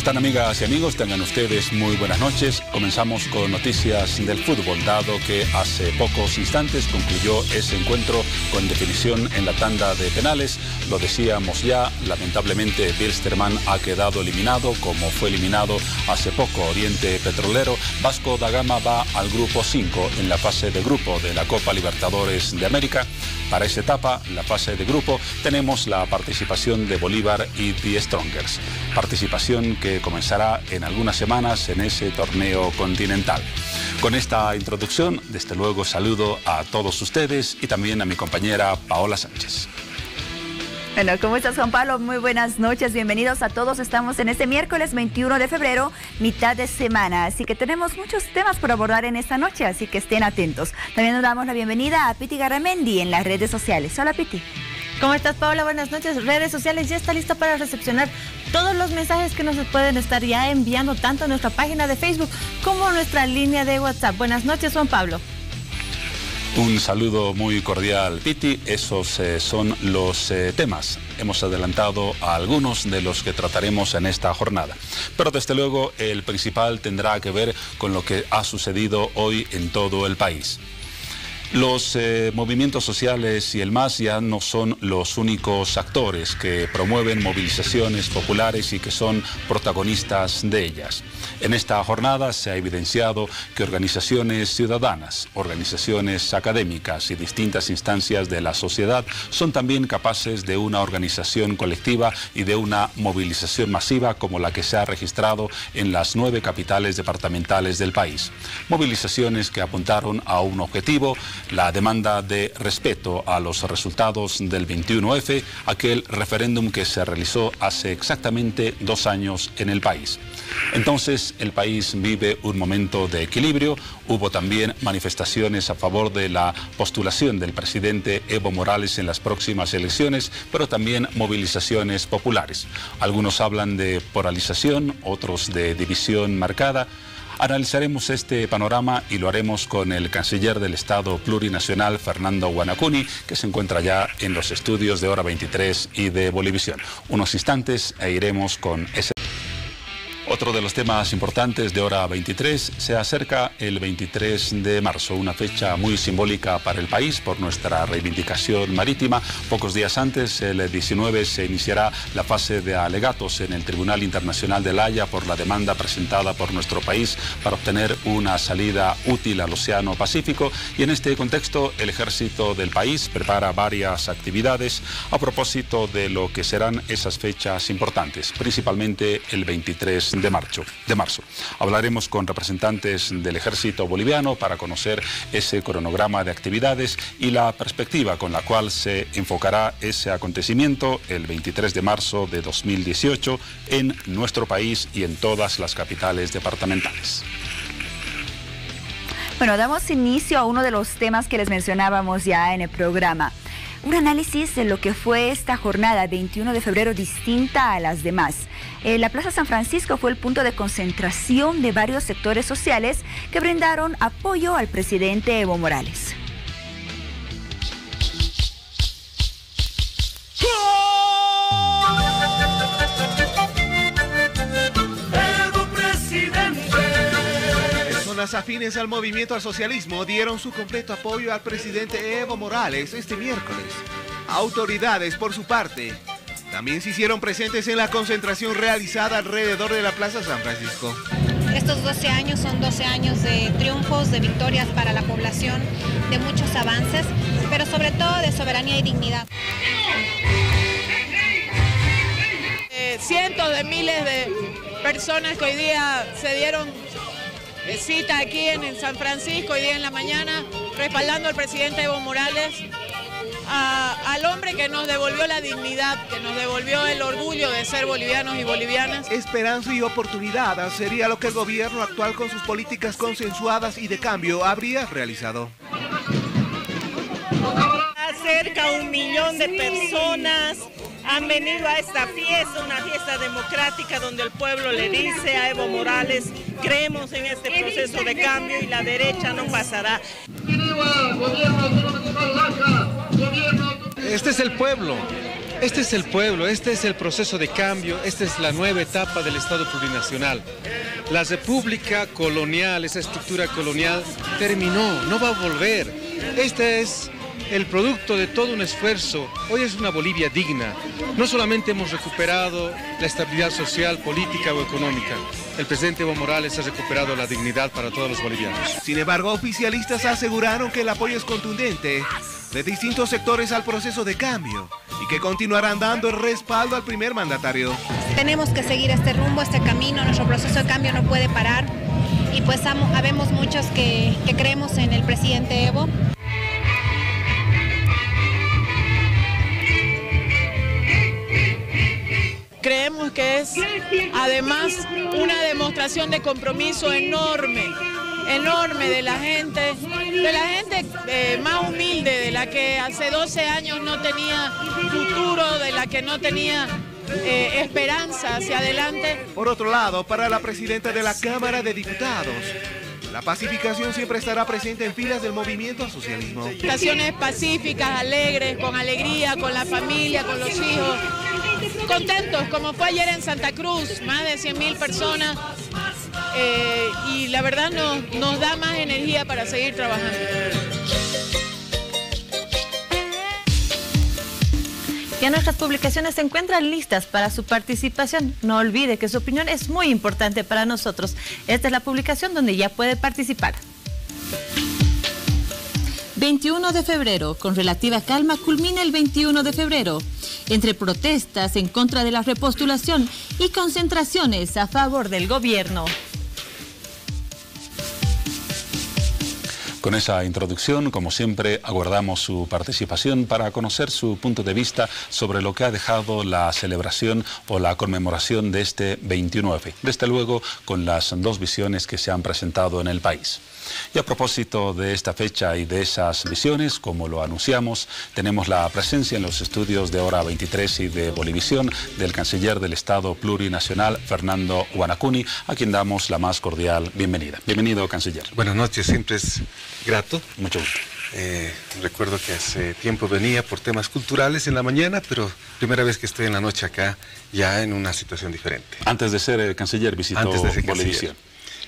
están, amigas y amigos? Tengan ustedes muy buenas noches. Comenzamos con noticias del fútbol, dado que hace pocos instantes concluyó ese encuentro con definición en la tanda de penales. Lo decíamos ya, lamentablemente Wilstermann ha quedado eliminado, como fue eliminado hace poco Oriente Petrolero. Vasco da Gama va al grupo 5 en la fase de grupo de la Copa Libertadores de América. Para esa etapa, la fase de grupo, tenemos la participación de Bolívar y The Strongers. Participación que comenzará en algunas semanas en ese torneo continental. Con esta introducción, desde luego saludo a todos ustedes y también a mi compañera Paola Sánchez. Bueno, ¿cómo estás, Juan Pablo? Muy buenas noches, bienvenidos a todos. Estamos en este miércoles 21 de febrero, mitad de semana, así que tenemos muchos temas por abordar en esta noche, así que estén atentos. También nos damos la bienvenida a Piti Garamendi en las redes sociales. Hola, Piti. ¿Cómo estás, Paola? Buenas noches. Redes sociales ya está lista para recepcionar todos los mensajes que nos pueden estar ya enviando tanto a nuestra página de Facebook como a nuestra línea de WhatsApp. Buenas noches, Juan Pablo. Un saludo muy cordial, Piti. Esos son los temas. Hemos adelantado a algunos de los que trataremos en esta jornada. Pero desde luego el principal tendrá que ver con lo que ha sucedido hoy en todo el país. Los movimientos sociales y el MAS ya no son los únicos actores que promueven movilizaciones populares y que son protagonistas de ellas. En esta jornada se ha evidenciado que organizaciones ciudadanas, organizaciones académicas y distintas instancias de la sociedad son también capaces de una organización colectiva y de una movilización masiva como la que se ha registrado en las 9 capitales departamentales del país. Movilizaciones que apuntaron a un objetivo: la demanda de respeto a los resultados del 21F, aquel referéndum que se realizó hace exactamente 2 años en el país. Entonces, el país vive un momento de equilibrio. Hubo también manifestaciones a favor de la postulación del presidente Evo Morales en las próximas elecciones, pero también movilizaciones populares. Algunos hablan de polarización, otros de división marcada. Analizaremos este panorama y lo haremos con el canciller del Estado Plurinacional, Fernando Guanacuni, que se encuentra ya en los estudios de Hora 23 y de Bolivisión. Unos instantes e iremos con ese... Otro de los temas importantes de Hora 23, se acerca el 23 de marzo, una fecha muy simbólica para el país por nuestra reivindicación marítima. Pocos días antes, el 19, se iniciará la fase de alegatos en el Tribunal Internacional de La Haya por la demanda presentada por nuestro país para obtener una salida útil al Océano Pacífico. Y en este contexto, el Ejército del país prepara varias actividades a propósito de lo que serán esas fechas importantes, principalmente el 23 de marzo. Hablaremos con representantes del ejército boliviano para conocer ese cronograma de actividades y la perspectiva con la cual se enfocará ese acontecimiento el 23 de marzo de 2018 en nuestro país y en todas las capitales departamentales. Bueno, damos inicio a uno de los temas que les mencionábamos ya en el programa. Un análisis de lo que fue esta jornada 21 de febrero distinta a las demás. La Plaza San Francisco fue el punto de concentración de varios sectores sociales que brindaron apoyo al presidente Evo Morales. Personas afines al movimiento al socialismo dieron su completo apoyo al presidente Evo Morales este miércoles. Autoridades, por su parte, también se hicieron presentes en la concentración realizada alrededor de la Plaza San Francisco. Estos 12 años son 12 años de triunfos, de victorias para la población, de muchos avances, pero sobre todo de soberanía y dignidad. Cientos de miles de personas que hoy día se dieron cita aquí en San Francisco, hoy día en la mañana, respaldando al presidente Evo Morales, al hombre que nos devolvió la dignidad, que nos devolvió el orgullo de ser bolivianos y bolivianas. Esperanza y oportunidad sería lo que el gobierno actual, con sus políticas consensuadas y de cambio, habría realizado. Cerca de 1 millón de personas han venido a esta fiesta, una fiesta democrática donde el pueblo le dice a Evo Morales: creemos en este proceso de cambio y la derecha no pasará. Este es el pueblo Este es el pueblo, este es el proceso de cambio, esta es la nueva etapa del Estado plurinacional. La república colonial, esa estructura colonial, terminó, no va a volver. Este es el producto de todo un esfuerzo. Hoy es una Bolivia digna. No solamente hemos recuperado la estabilidad social, política o económica. El presidente Evo Morales ha recuperado la dignidad para todos los bolivianos. Sin embargo, oficialistas aseguraron que el apoyo es contundente de distintos sectores al proceso de cambio y que continuarán dando el respaldo al primer mandatario. Tenemos que seguir este rumbo, este camino, nuestro proceso de cambio no puede parar y pues habemos muchos que creemos en el presidente Evo. Creemos que es además una demostración de compromiso enorme de la gente más humilde, de la que hace 12 años no tenía futuro, de la que no tenía esperanza hacia adelante. Por otro lado, para la presidenta de la Cámara de Diputados, la pacificación siempre estará presente en filas del movimiento al socialismo. Estaciones pacíficas, alegres, con alegría, con la familia, con los hijos, contentos, como fue ayer en Santa Cruz, más de 100.000 personas, y la verdad nos da más energía para seguir trabajando. Ya nuestras publicaciones se encuentran listas para su participación. No olvide que su opinión es muy importante para nosotros. Esta es la publicación donde ya puede participar. 21 de febrero, con relativa calma, culmina el 21 de febrero, entre protestas en contra de la repostulación y concentraciones a favor del gobierno. Con esa introducción, como siempre, aguardamos su participación para conocer su punto de vista sobre lo que ha dejado la celebración o la conmemoración de este 29, desde luego con las dos visiones que se han presentado en el país. Y a propósito de esta fecha y de esas visiones, como lo anunciamos, tenemos la presencia en los estudios de Hora 23 y de Bolivisión del canciller del Estado Plurinacional, Fernando Huanacuni, a quien damos la más cordial bienvenida. Bienvenido, canciller. Buenas noches, siempre es grato. Mucho gusto. Recuerdo que hace tiempo venía por temas culturales en la mañana, pero primera vez que estoy en la noche acá, ya en una situación diferente. Antes de ser canciller, visitó Bolivisión.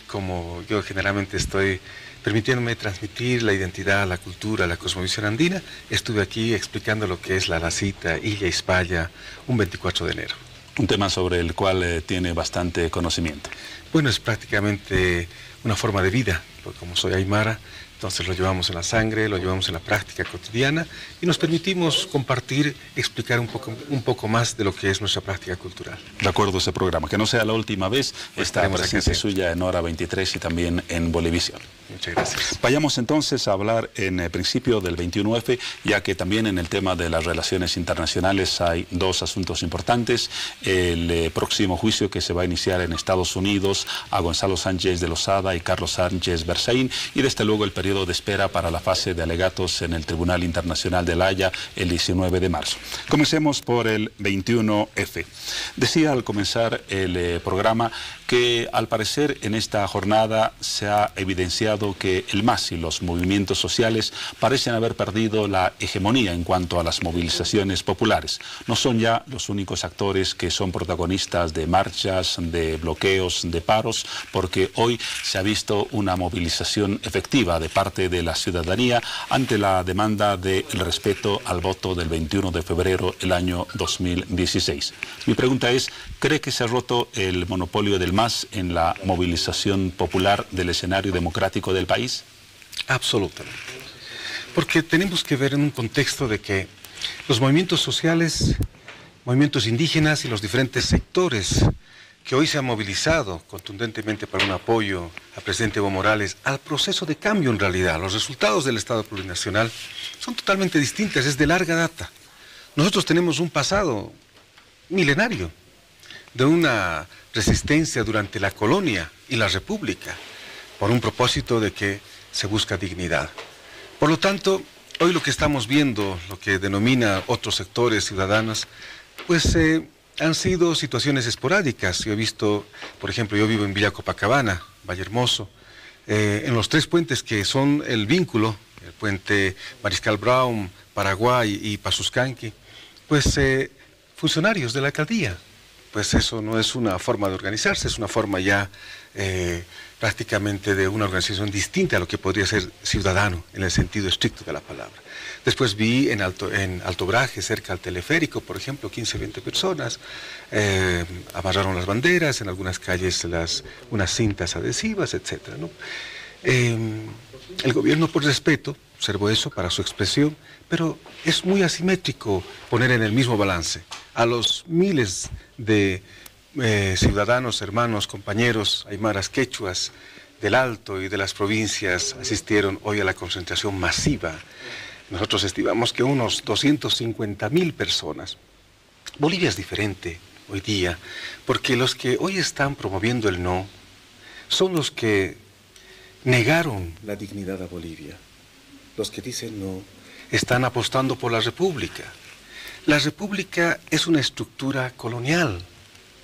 Como yo generalmente estoy permitiéndome transmitir la identidad, la cultura, la cosmovisión andina, estuve aquí explicando lo que es la Lacita, Illa Ispaya, un 24 de enero. Un tema sobre el cual tiene bastante conocimiento. Bueno, es prácticamente una forma de vida, porque como soy aymara, entonces lo llevamos en la sangre, lo llevamos en la práctica cotidiana y nos permitimos compartir, explicar un poco más de lo que es nuestra práctica cultural. De acuerdo a ese programa, que no sea la última vez esta presencia suya en Hora 23 y también en Bolivisión. Muchas gracias. Vayamos entonces a hablar en principio del 21F, ya que también en el tema de las relaciones internacionales hay dos asuntos importantes. El próximo juicio que se va a iniciar en Estados Unidos a Gonzalo Sánchez de Lozada y Carlos Sánchez Berzaín, y desde luego el periodo de espera para la fase de alegatos en el Tribunal Internacional de La Haya el 19 de marzo. Comencemos por el 21F. Decía al comenzar el programa que al parecer en esta jornada se ha evidenciado que el MAS y los movimientos sociales parecen haber perdido la hegemonía en cuanto a las movilizaciones populares. No son ya los únicos actores que son protagonistas de marchas, de bloqueos, de paros, porque hoy se ha visto una movilización efectiva de parte de la ciudadanía ante la demanda del respeto al voto del 21 de febrero del año 2016. Mi pregunta es, ¿cree que se ha roto el monopolio del MAS en la movilización popular del escenario democrático del país? Absolutamente. Porque tenemos que ver en un contexto de que los movimientos sociales, movimientos indígenas y los diferentes sectores que hoy se han movilizado contundentemente para un apoyo al presidente Evo Morales, al proceso de cambio en realidad, los resultados del Estado plurinacional son totalmente distintas, es de larga data. Nosotros tenemos un pasado milenario de una resistencia durante la colonia y la república por un propósito de que se busca dignidad. Por lo tanto, hoy lo que estamos viendo, lo que denomina otros sectores ciudadanos, pues han sido situaciones esporádicas. Yo he visto, por ejemplo, yo vivo en Villa Copacabana, Valle Hermoso, en los tres puentes que son el vínculo, el puente Mariscal Brown, Paraguay y Pasuscanqui, pues funcionarios de la alcaldía. Pues eso no es una forma de organizarse, es una forma ya prácticamente de una organización distinta a lo que podría ser ciudadano, en el sentido estricto de la palabra. Después vi en Alto Braje, cerca al teleférico, por ejemplo, 15, 20 personas, amarraron las banderas, en algunas calles unas cintas adhesivas, etc., ¿no? El gobierno, por respeto, observó eso para su expresión, pero es muy asimétrico poner en el mismo balance a los miles de ciudadanos, hermanos, compañeros, aymaras, quechuas del Alto y de las provincias asistieron hoy a la concentración masiva. Nosotros estimamos que unos 250.000 personas. Bolivia es diferente hoy día, porque los que hoy están promoviendo el no son los que negaron la dignidad a Bolivia. Los que dicen no están apostando por la República. La República es una estructura colonial,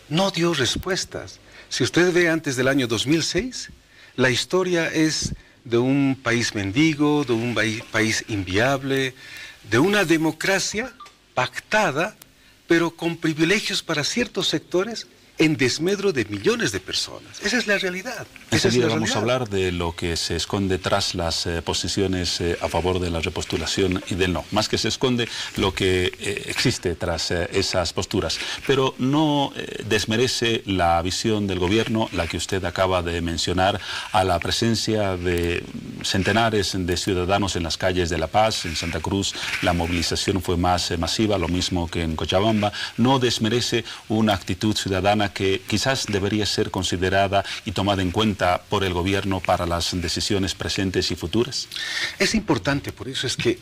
no dio respuestas. Si usted ve antes del año 2006, la historia es de un país mendigo, de un país inviable, de una democracia pactada, pero con privilegios para ciertos sectores en desmedro de millones de personas. Esa es la realidad. Enseguida vamos a hablar de lo que se esconde tras las posiciones a favor de la repostulación y del no. Más que se esconde, lo que existe tras esas posturas. Pero no desmerece la visión del gobierno, la que usted acaba de mencionar, a la presencia de centenares de ciudadanos en las calles de La Paz. En Santa Cruz la movilización fue más masiva, lo mismo que en Cochabamba. No desmerece una actitud ciudadana que quizás debería ser considerada y tomada en cuenta por el gobierno para las decisiones presentes y futuras. Es importante, por eso es que,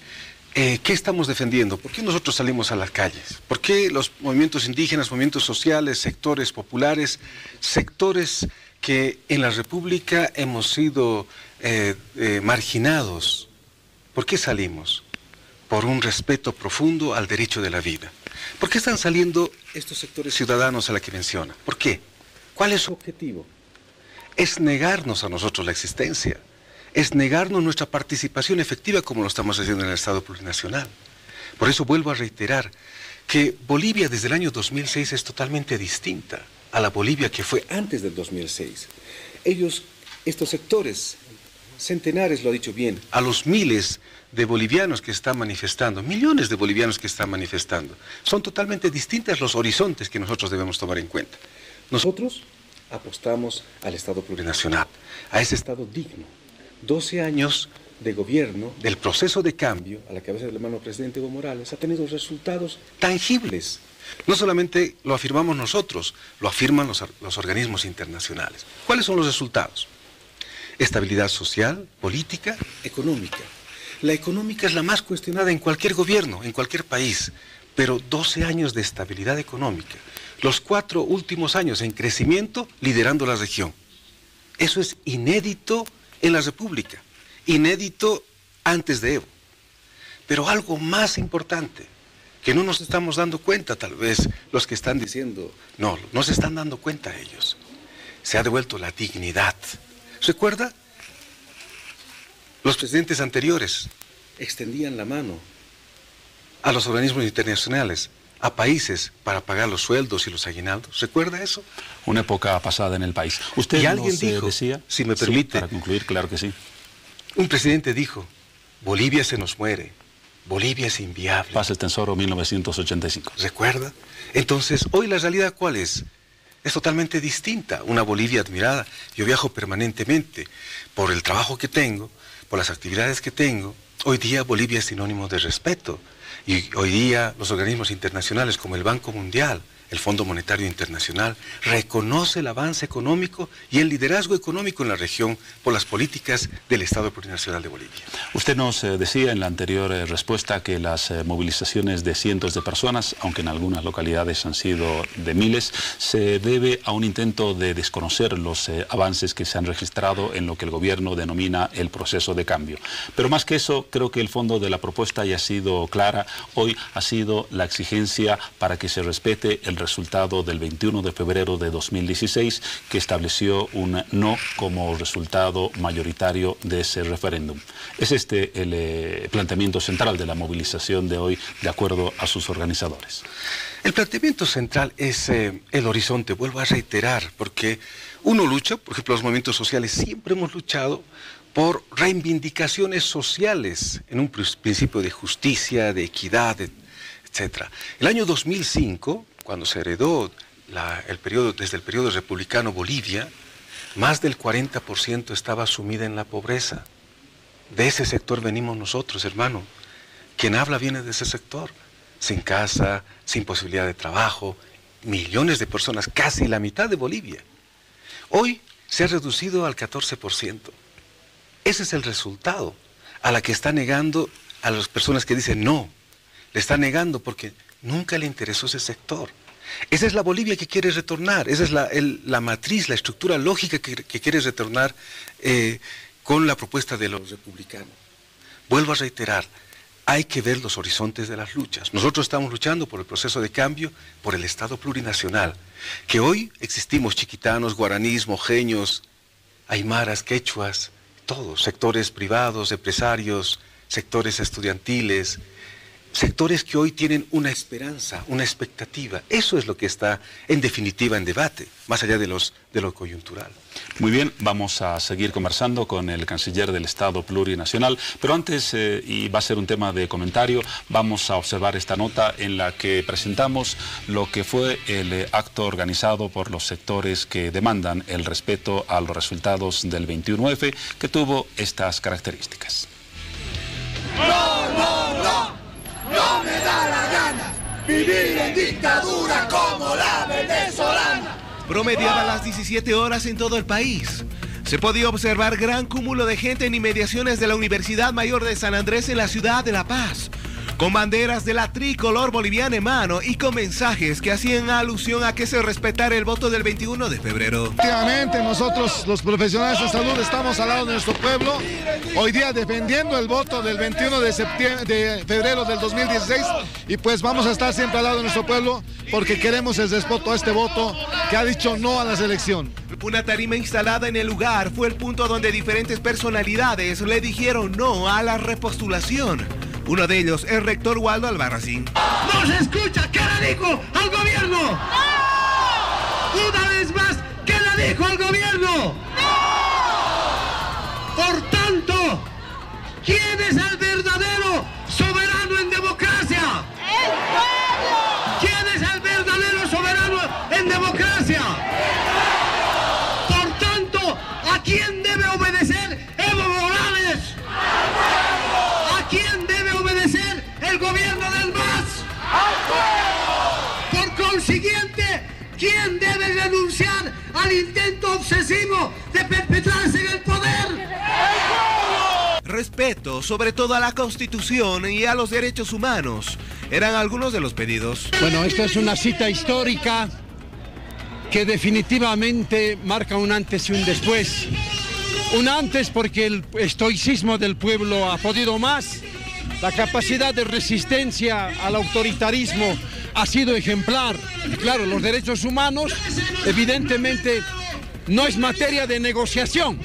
¿qué estamos defendiendo? ¿Por qué nosotros salimos a las calles? ¿Por qué los movimientos indígenas, movimientos sociales, sectores populares, sectores que en la República hemos sido marginados? ¿Por qué salimos? Por un respeto profundo al derecho de la vida. ¿Por qué están saliendo estos sectores ciudadanos a la que menciona? ¿Por qué? ¿Cuál es su objetivo? Es negarnos a nosotros la existencia, es negarnos nuestra participación efectiva como lo estamos haciendo en el Estado plurinacional. Por eso vuelvo a reiterar que Bolivia desde el año 2006 es totalmente distinta a la Bolivia que fue antes del 2006. Estos sectores centenares, lo ha dicho bien, a los miles de bolivianos que están manifestando, millones de bolivianos que están manifestando, son totalmente distintos los horizontes que nosotros debemos tomar en cuenta. Nosotros apostamos al Estado plurinacional, a ese Estado digno. 12 años de gobierno, del proceso de cambio, a la cabeza del hermano presidente Evo Morales, ha tenido resultados tangibles. No solamente lo afirmamos nosotros, lo afirman los organismos internacionales. ¿Cuáles son los resultados? Estabilidad social, política, económica. La económica es la más cuestionada en cualquier gobierno, en cualquier país, pero 12 años de estabilidad económica. Los 4 últimos años en crecimiento liderando la región. Eso es inédito en la República, inédito antes de Evo. Pero algo más importante, que no nos estamos dando cuenta, tal vez los que están diciendo, no se están dando cuenta ellos. Se ha devuelto la dignidad. ¿Recuerda? Los presidentes anteriores extendían la mano a los organismos internacionales, a países para pagar los sueldos y los aguinaldos. ¿Recuerda eso? Una época pasada en el país. Usted y alguien dijo, decía, si me permite, para concluir, claro que sí. Un presidente dijo, Bolivia se nos muere, Bolivia es inviable. Paz el Tesoro, 1985. ¿Recuerda? Entonces, hoy la realidad, ¿cuál es? Es totalmente distinta. Una Bolivia admirada. Yo viajo permanentemente por el trabajo que tengo, por las actividades que tengo. Hoy día Bolivia es sinónimo de respeto. Y hoy día los organismos internacionales como el Banco Mundial, el Fondo Monetario Internacional, reconoce el avance económico y el liderazgo económico en la región por las políticas del Estado plurinacional de Bolivia. Usted nos decía en la anterior respuesta que las movilizaciones de cientos de personas, aunque en algunas localidades han sido de miles, se debe a un intento de desconocer los avances que se han registrado en lo que el gobierno denomina el proceso de cambio. Pero más que eso, creo que el fondo de la propuesta ya ha sido clara. Hoy ha sido la exigencia para que se respete el resultado del 21 de febrero de 2016, que estableció un no como resultado mayoritario de ese referéndum. Es este el planteamiento central de la movilización de hoy, de acuerdo a sus organizadores. El planteamiento central es el horizonte, vuelvo a reiterar, porque uno lucha, por ejemplo, los movimientos sociales siempre hemos luchado por reivindicaciones sociales en un principio de justicia, de equidad, etc. El año 2005, cuando se heredó desde el periodo republicano Bolivia, más del 40% estaba sumida en la pobreza. De ese sector venimos nosotros, hermano. Quien habla viene de ese sector, sin casa, sin posibilidad de trabajo, millones de personas, casi la mitad de Bolivia. Hoy se ha reducido al 14%. Ese es el resultado a la que está negando a las personas que dicen no. Le está negando porque nunca le interesó ese sector. Esa es la Bolivia que quiere retornar, esa es la matriz, la estructura lógica que quiere retornar con la propuesta de los republicanos. Vuelvo a reiterar, hay que ver los horizontes de las luchas. Nosotros estamos luchando por el proceso de cambio, por el Estado plurinacional, que hoy existimos chiquitanos, guaraníes, mojeños, aymaras, quechuas, todos, sectores privados, empresarios, sectores estudiantiles, sectores que hoy tienen una esperanza, una expectativa. Eso es lo que está en definitiva en debate, más allá de lo coyuntural. Muy bien, vamos a seguir conversando con el canciller del Estado plurinacional, pero antes, y va a ser un tema de comentario, vamos a observar esta nota en la que presentamos lo que fue el acto organizado por los sectores que demandan el respeto a los resultados del 21F, que tuvo estas características. ¡No, no, no! ¡No me da la gana vivir en dictadura como la venezolana! Promediaban las 17 horas en todo el país. Se podía observar gran cúmulo de gente en inmediaciones de la Universidad Mayor de San Andrés en la ciudad de La Paz, con banderas de la tricolor boliviana en mano y con mensajes que hacían alusión a que se respetara el voto del 21 de febrero. Efectivamente, nosotros los profesionales de salud estamos al lado de nuestro pueblo, hoy día defendiendo el voto del 21 de febrero del 2016 y pues vamos a estar siempre al lado de nuestro pueblo porque queremos el respeto a este voto que ha dicho no a las elecciones. Una tarima instalada en el lugar fue el punto donde diferentes personalidades le dijeron no a la repostulación. Uno de ellos, el rector Waldo Albarracín. ¡No se escucha! ¿Qué le dijo al gobierno? ¡No! Una vez más, ¿qué le dijo al gobierno? ¡No! Por tanto, ¿quién es el verdadero soberano en democracia? ¡El pueblo! ¿Quién es el verdadero soberano en democracia? Por tanto, ¿a quién debe obedecer Evo Morales? ¿A quién debe obedecer el gobierno del MAS? ¡Al pueblo! Por consiguiente, ¿quién debe renunciar al intento obsesivo de perpetrarse en el poder? ¡El pueblo! Respeto, sobre todo a la Constitución y a los derechos humanos, eran algunos de los pedidos. Bueno, esta es una cita histórica que definitivamente marca un antes y un después. Un antes porque el estoicismo del pueblo ha podido más, la capacidad de resistencia al autoritarismo ha sido ejemplar. Y claro, los derechos humanos evidentemente no es materia de negociación.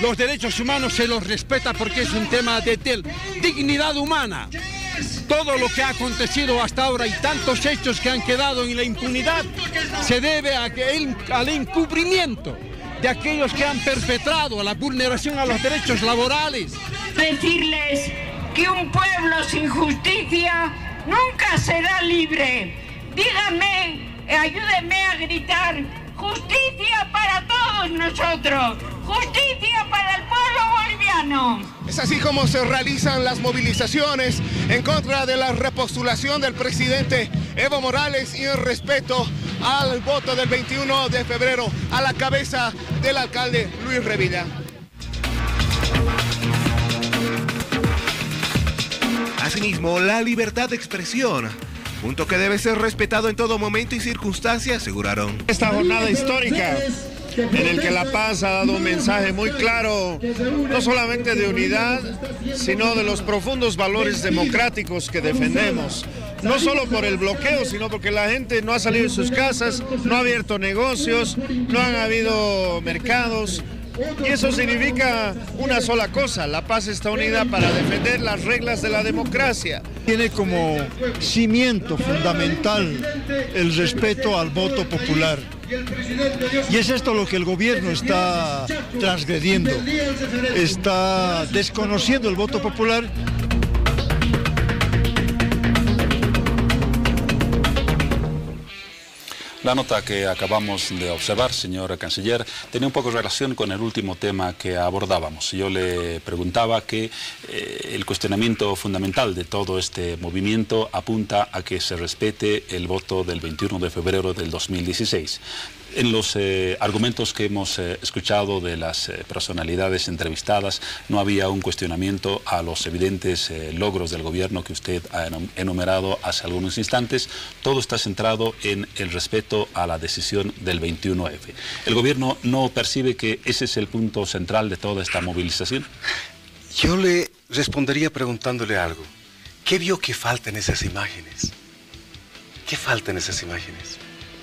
Los derechos humanos se los respeta porque es un tema de dignidad humana. Todo lo que ha acontecido hasta ahora y tantos hechos que han quedado en la impunidad se debe al encubrimiento de aquellos que han perpetrado la vulneración a los derechos laborales. Decirles que un pueblo sin justicia nunca será libre. Díganme, ayúdenme a gritar, justicia para todos nosotros, justicia para el pueblo boliviano. Es así como se realizan las movilizaciones en contra de la repostulación del presidente Evo Morales y en respeto al voto del 21 de febrero a la cabeza del alcalde Luis Revilla. Asimismo, la libertad de expresión, punto que debe ser respetado en todo momento y circunstancia, aseguraron. Esta jornada histórica en el que La Paz ha dado un mensaje muy claro, no solamente de unidad, sino de los profundos valores democráticos que defendemos. No solo por el bloqueo, sino porque la gente no ha salido de sus casas, no ha abierto negocios, no han habido mercados, Y eso significa una sola cosa: la paz está unida para defender las reglas de la democracia. Tiene como cimiento fundamental el respeto al voto popular. Y es esto lo que el gobierno está transgrediendo, está desconociendo el voto popular. La nota que acabamos de observar, señor canciller, tenía un poco relación con el último tema que abordábamos. Yo le preguntaba que el cuestionamiento fundamental de todo este movimiento apunta a que se respete el voto del 21 de febrero del 2016. En los argumentos que hemos escuchado de las personalidades entrevistadas, no había un cuestionamiento a los evidentes logros del gobierno que usted ha enumerado hace algunos instantes. Todo está centrado en el respeto a la decisión del 21F. ¿El gobierno no percibe que ese es el punto central de toda esta movilización? Yo le respondería preguntándole algo. ¿Qué vio que falta en esas imágenes? ¿Qué falta en esas imágenes?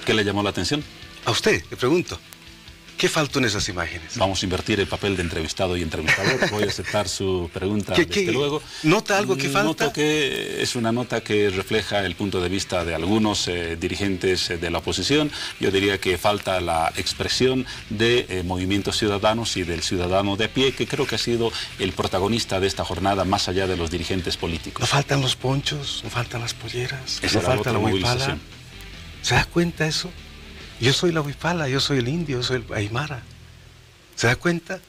¿Qué le llamó la atención? A usted, le pregunto, ¿qué faltó en esas imágenes? Vamos a invertir el papel de entrevistado y entrevistador. Voy a aceptar su pregunta desde luego. ¿Nota algo que falta? Noto que es una nota que refleja el punto de vista de algunos dirigentes de la oposición. Yo diría que falta la expresión de movimientos ciudadanos y del ciudadano de a pie, que creo que ha sido el protagonista de esta jornada, más allá de los dirigentes políticos. ¿No faltan los ponchos? ¿No faltan las polleras? ¿No falta la huipala? ¿Se da cuenta eso? Yo soy la huipala, yo soy el indio, yo soy el aymara. ¿Se da cuenta?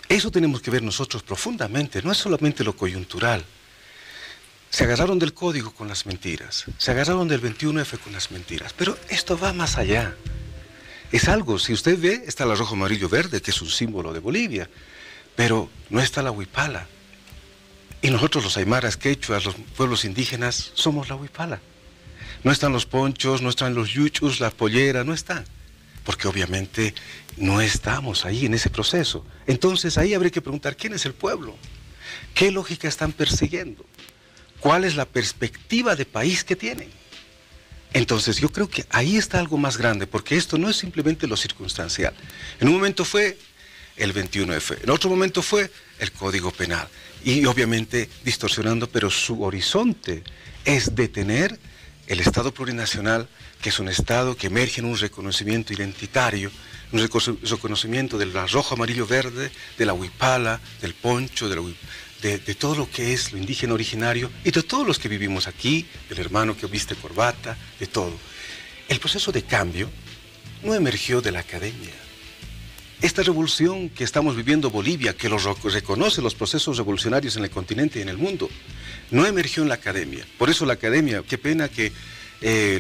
Eso tenemos que ver nosotros profundamente, no es solamente lo coyuntural. Se agarraron del código con las mentiras, se agarraron del 21F con las mentiras, pero esto va más allá. Es algo, si usted ve, está el rojo, amarillo, verde, que es un símbolo de Bolivia, pero no está la huipala. Y nosotros los aymaras, quechuas, los pueblos indígenas, somos la huipala. No están los ponchos, no están los yuchus, la pollera, no están. Porque obviamente no estamos ahí en ese proceso. Entonces ahí habría que preguntar, ¿quién es el pueblo? ¿Qué lógica están persiguiendo? ¿Cuál es la perspectiva de país que tienen? Entonces yo creo que ahí está algo más grande, porque esto no es simplemente lo circunstancial. En un momento fue el 21F, en otro momento fue el Código Penal. Y obviamente distorsionando, pero su horizonte es detener el Estado plurinacional, que es un Estado que emerge en un reconocimiento identitario, un reconocimiento del rojo, amarillo, verde, de la huipala, del poncho, de todo lo que es lo indígena originario y de todos los que vivimos aquí, del hermano que viste corbata, de todo. El proceso de cambio no emergió de la academia. Esta revolución que estamos viviendo Bolivia, que reconoce los procesos revolucionarios en el continente y en el mundo, no emergió en la academia. Por eso la academia, qué pena que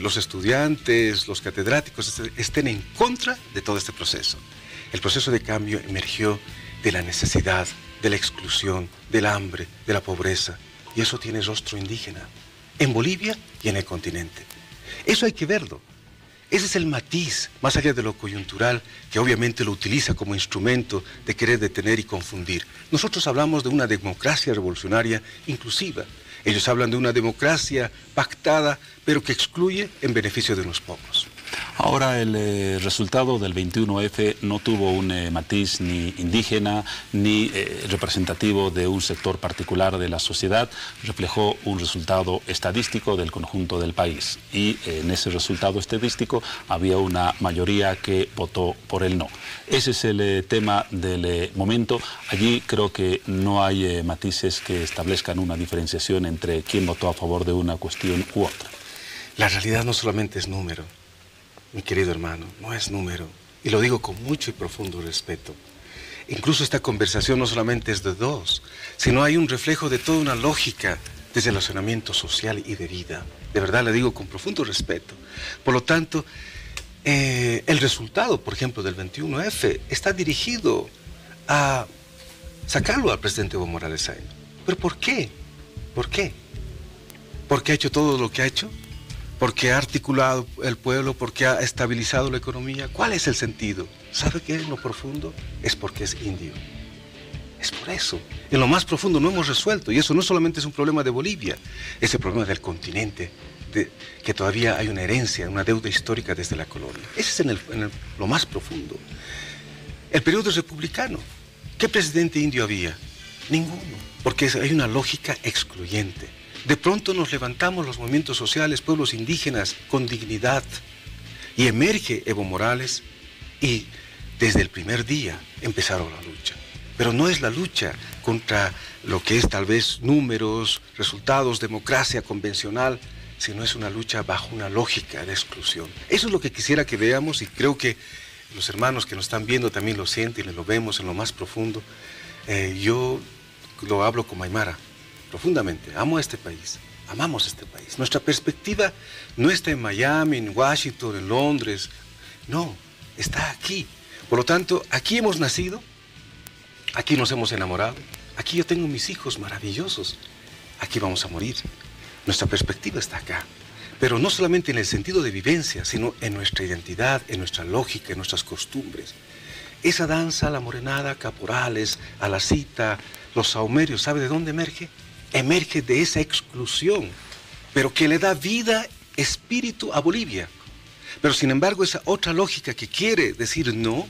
los estudiantes, los catedráticos estén en contra de todo este proceso. El proceso de cambio emergió de la necesidad, de la exclusión, del hambre, de la pobreza. Y eso tiene rostro indígena, en Bolivia y en el continente. Eso hay que verlo. Ese es el matiz, más allá de lo coyuntural, que obviamente lo utiliza como instrumento de querer detener y confundir. Nosotros hablamos de una democracia revolucionaria inclusiva. Ellos hablan de una democracia pactada, pero que excluye en beneficio de unos pocos. Ahora, el resultado del 21F no tuvo un matiz ni indígena ni representativo de un sector particular de la sociedad. Reflejó un resultado estadístico del conjunto del país. Y en ese resultado estadístico había una mayoría que votó por el no. Ese es el tema del momento. Allí creo que no hay matices que establezcan una diferenciación entre quién votó a favor de una cuestión u otra. La realidad no solamente es número. Mi querido hermano, no es número, y lo digo con mucho y profundo respeto. Incluso esta conversación no solamente es de dos, sino hay un reflejo de toda una lógica de relacionamiento social y de vida. De verdad le digo con profundo respeto. Por lo tanto, el resultado, por ejemplo, del 21F está dirigido a sacarlo al presidente Evo Morales Ayno. ¿Pero por qué? ¿Por qué? ¿Por qué ha hecho todo lo que ha hecho? ¿Porque ha articulado el pueblo? ¿Porque ha estabilizado la economía? ¿Cuál es el sentido? ¿Sabe qué? En lo profundo es porque es indio. Es por eso. En lo más profundo no hemos resuelto. Y eso no solamente es un problema de Bolivia, es el problema del continente, que todavía hay una herencia, una deuda histórica desde la colonia. Ese es lo más profundo. El periodo republicano. ¿Qué presidente indio había? Ninguno, porque hay una lógica excluyente. De pronto nos levantamos los movimientos sociales, pueblos indígenas, con dignidad, y emerge Evo Morales, y desde el primer día empezaron la lucha. Pero no es la lucha contra lo que es tal vez números, resultados, democracia convencional, sino es una lucha bajo una lógica de exclusión. Eso es lo que quisiera que veamos, y creo que los hermanos que nos están viendo también lo sienten y lo vemos en lo más profundo. Yo lo hablo como aymara, profundamente. Amo a este país, amamos este país. Nuestra perspectiva no está en Miami, en Washington, en Londres. No, está aquí. Por lo tanto, aquí hemos nacido, aquí nos hemos enamorado, aquí yo tengo mis hijos maravillosos. Aquí vamos a morir. Nuestra perspectiva está acá. Pero no solamente en el sentido de vivencia, sino en nuestra identidad, en nuestra lógica, en nuestras costumbres. Esa danza, la morenada, caporales, a la cita, los sahumerios, ¿sabe de dónde emerge? Emerge de esa exclusión, pero que le da vida, espíritu a Bolivia. Pero sin embargo, esa otra lógica que quiere decir no,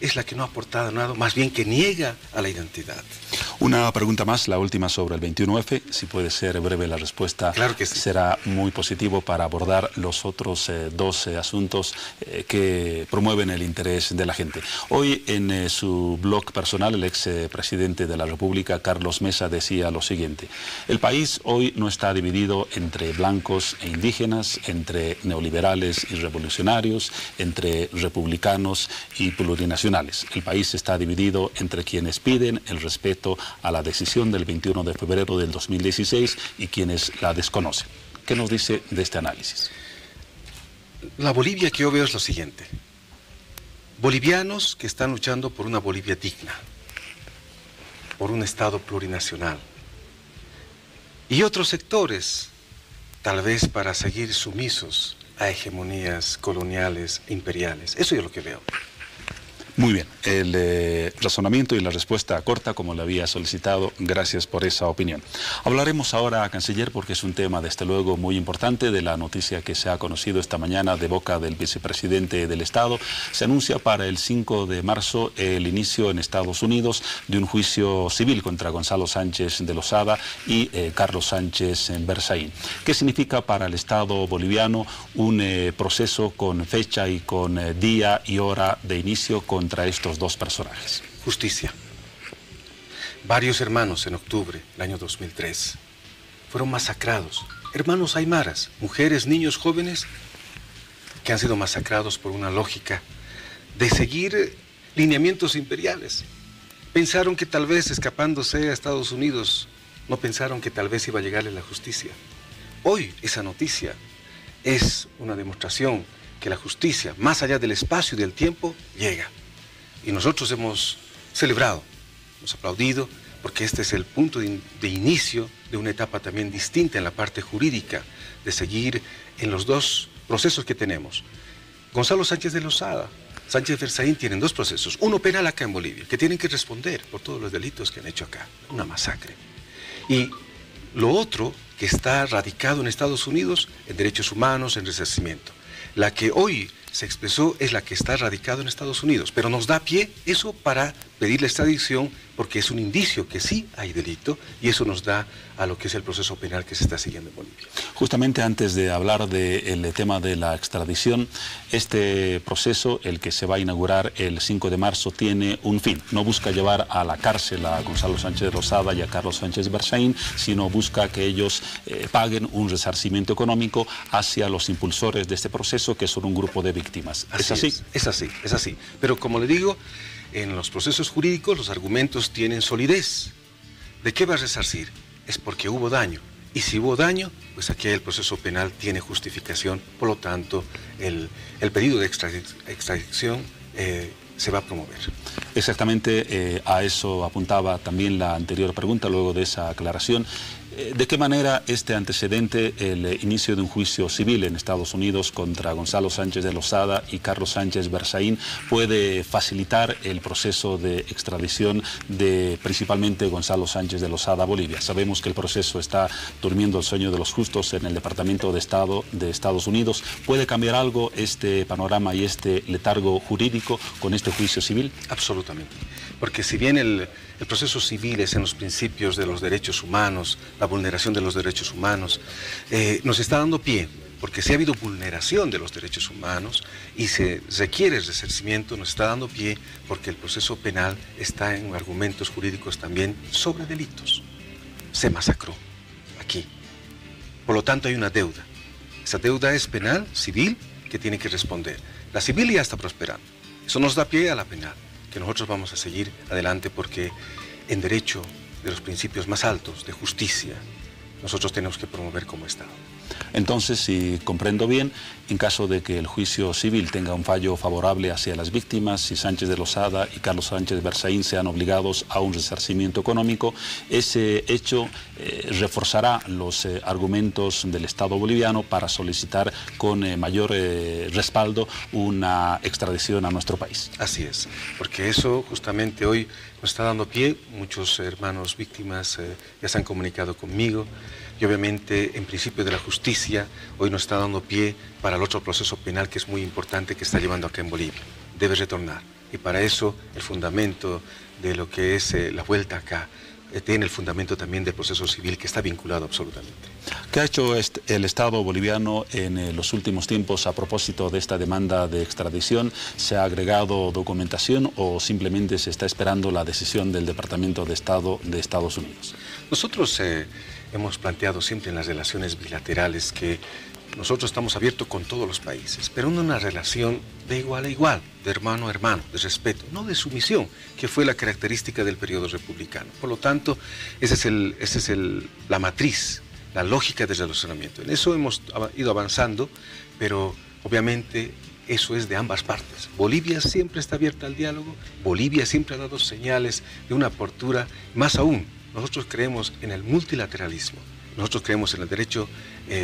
es la que no ha aportado nada, más bien que niega a la identidad. Una pregunta más, la última sobre el 21F. Si puede ser breve la respuesta, claro que sí. Será muy positivo para abordar los otros dos asuntos que promueven el interés de la gente. Hoy en su blog personal, el ex presidente de la República, Carlos Mesa, decía lo siguiente: el país hoy no está dividido entre blancos e indígenas, entre neoliberales y revolucionarios, entre republicanos y plurinacionales. El país está dividido entre quienes piden el respeto a la decisión del 21 de febrero del 2016 y quienes la desconocen. ¿Qué nos dice de este análisis? La Bolivia que yo veo es lo siguiente. Bolivianos que están luchando por una Bolivia digna, por un Estado plurinacional. Y otros sectores, tal vez para seguir sumisos a hegemonías coloniales e imperiales. Eso es lo que veo. Muy bien, el razonamiento y la respuesta corta, como le había solicitado. Gracias por esa opinión. Hablaremos ahora, canciller, porque es un tema desde luego muy importante, de la noticia que se ha conocido esta mañana de boca del vicepresidente del Estado. Se anuncia para el 5 de marzo el inicio en Estados Unidos de un juicio civil contra Gonzalo Sánchez de Lozada y Carlos Sánchez Berzaín. ¿Qué significa para el Estado boliviano un proceso con fecha y con día y hora de inicio contra estos dos personajes? Justicia. Varios hermanos en octubre del año 2003 fueron masacrados. Hermanos aymaras, mujeres, niños, jóvenes, que han sido masacrados por una lógica de seguir lineamientos imperiales. Pensaron que tal vez escapándose a Estados Unidos, no pensaron que tal vez iba a llegarle la justicia. Hoy esa noticia es una demostración que la justicia, más allá del espacio y del tiempo, llega. Y nosotros hemos celebrado, hemos aplaudido, porque este es el punto de inicio de una etapa también distinta en la parte jurídica, de seguir en los dos procesos que tenemos. Gonzalo Sánchez de Lozada, Sánchez Berzaín tienen dos procesos, uno penal acá en Bolivia, que tienen que responder por todos los delitos que han hecho acá, una masacre. Y lo otro, que está radicado en Estados Unidos, en derechos humanos, en resarcimiento. La que hoy se expresó es la que está radicado en Estados Unidos, pero nos da pie eso para pedir la extradición, porque es un indicio que sí hay delito, y eso nos da a lo que es el proceso penal que se está siguiendo en Bolivia. Justamente antes de hablar del tema de la extradición, este proceso, el que se va a inaugurar el 5 de marzo, tiene un fin. No busca llevar a la cárcel a Gonzalo Sánchez Lozada y a Carlos Sánchez Berzaín, sino busca que ellos paguen un resarcimiento económico hacia los impulsores de este proceso, que son un grupo de víctimas. ¿Es así? Es así. Pero como le digo, en los procesos jurídicos los argumentos tienen solidez. ¿De qué va a resarcir? Es porque hubo daño. Y si hubo daño, pues aquí el proceso penal tiene justificación. Por lo tanto, el pedido de extradición se va a promover. Exactamente, a eso apuntaba también la anterior pregunta, luego de esa aclaración. ¿De qué manera este antecedente, el inicio de un juicio civil en Estados Unidos contra Gonzalo Sánchez de Lozada y Carlos Sánchez Berzaín, puede facilitar el proceso de extradición de principalmente Gonzalo Sánchez de Lozada a Bolivia? Sabemos que el proceso está durmiendo el sueño de los justos en el Departamento de Estado de Estados Unidos. ¿Puede cambiar algo este panorama y este letargo jurídico con este juicio civil? Absolutamente. Porque si bien el proceso civil es en los principios de los derechos humanos, la vulneración de los derechos humanos, nos está dando pie, porque si ha habido vulneración de los derechos humanos y se requiere resarcimiento, nos está dando pie porque el proceso penal está en argumentos jurídicos también sobre delitos. Se masacró aquí. Por lo tanto hay una deuda. Esa deuda es penal, civil, que tiene que responder. La civil ya está prosperando. Eso nos da pie a la penal, que nosotros vamos a seguir adelante porque en derecho de los principios más altos de justicia, nosotros tenemos que promover como Estado. Entonces, si comprendo bien, en caso de que el juicio civil tenga un fallo favorable hacia las víctimas, si Sánchez de Lozada y Carlos Sánchez Berzaín sean obligados a un resarcimiento económico, ese hecho reforzará los argumentos del Estado boliviano para solicitar con mayor respaldo una extradición a nuestro país. Así es, porque eso justamente hoy nos está dando pie. Muchos hermanos víctimas ya se han comunicado conmigo. Y obviamente, en principio de la justicia, hoy nos está dando pie para el otro proceso penal que es muy importante que está llevando acá en Bolivia. Debe retornar. Y para eso, el fundamento de lo que es la vuelta acá, tiene el fundamento también del proceso civil que está vinculado absolutamente. ¿Qué ha hecho el Estado boliviano en los últimos tiempos a propósito de esta demanda de extradición? ¿Se ha agregado documentación o simplemente se está esperando la decisión del Departamento de Estado de Estados Unidos? Nosotros hemos planteado siempre en las relaciones bilaterales que nosotros estamos abiertos con todos los países, pero en una relación de igual a igual, de hermano a hermano, de respeto, no de sumisión, que fue la característica del periodo republicano. Por lo tanto, esa es la matriz, la lógica del relacionamiento. En eso hemos ido avanzando, pero obviamente eso es de ambas partes. Bolivia siempre está abierta al diálogo, Bolivia siempre ha dado señales de una apertura, más aún, nosotros creemos en el multilateralismo. Nosotros creemos en el derecho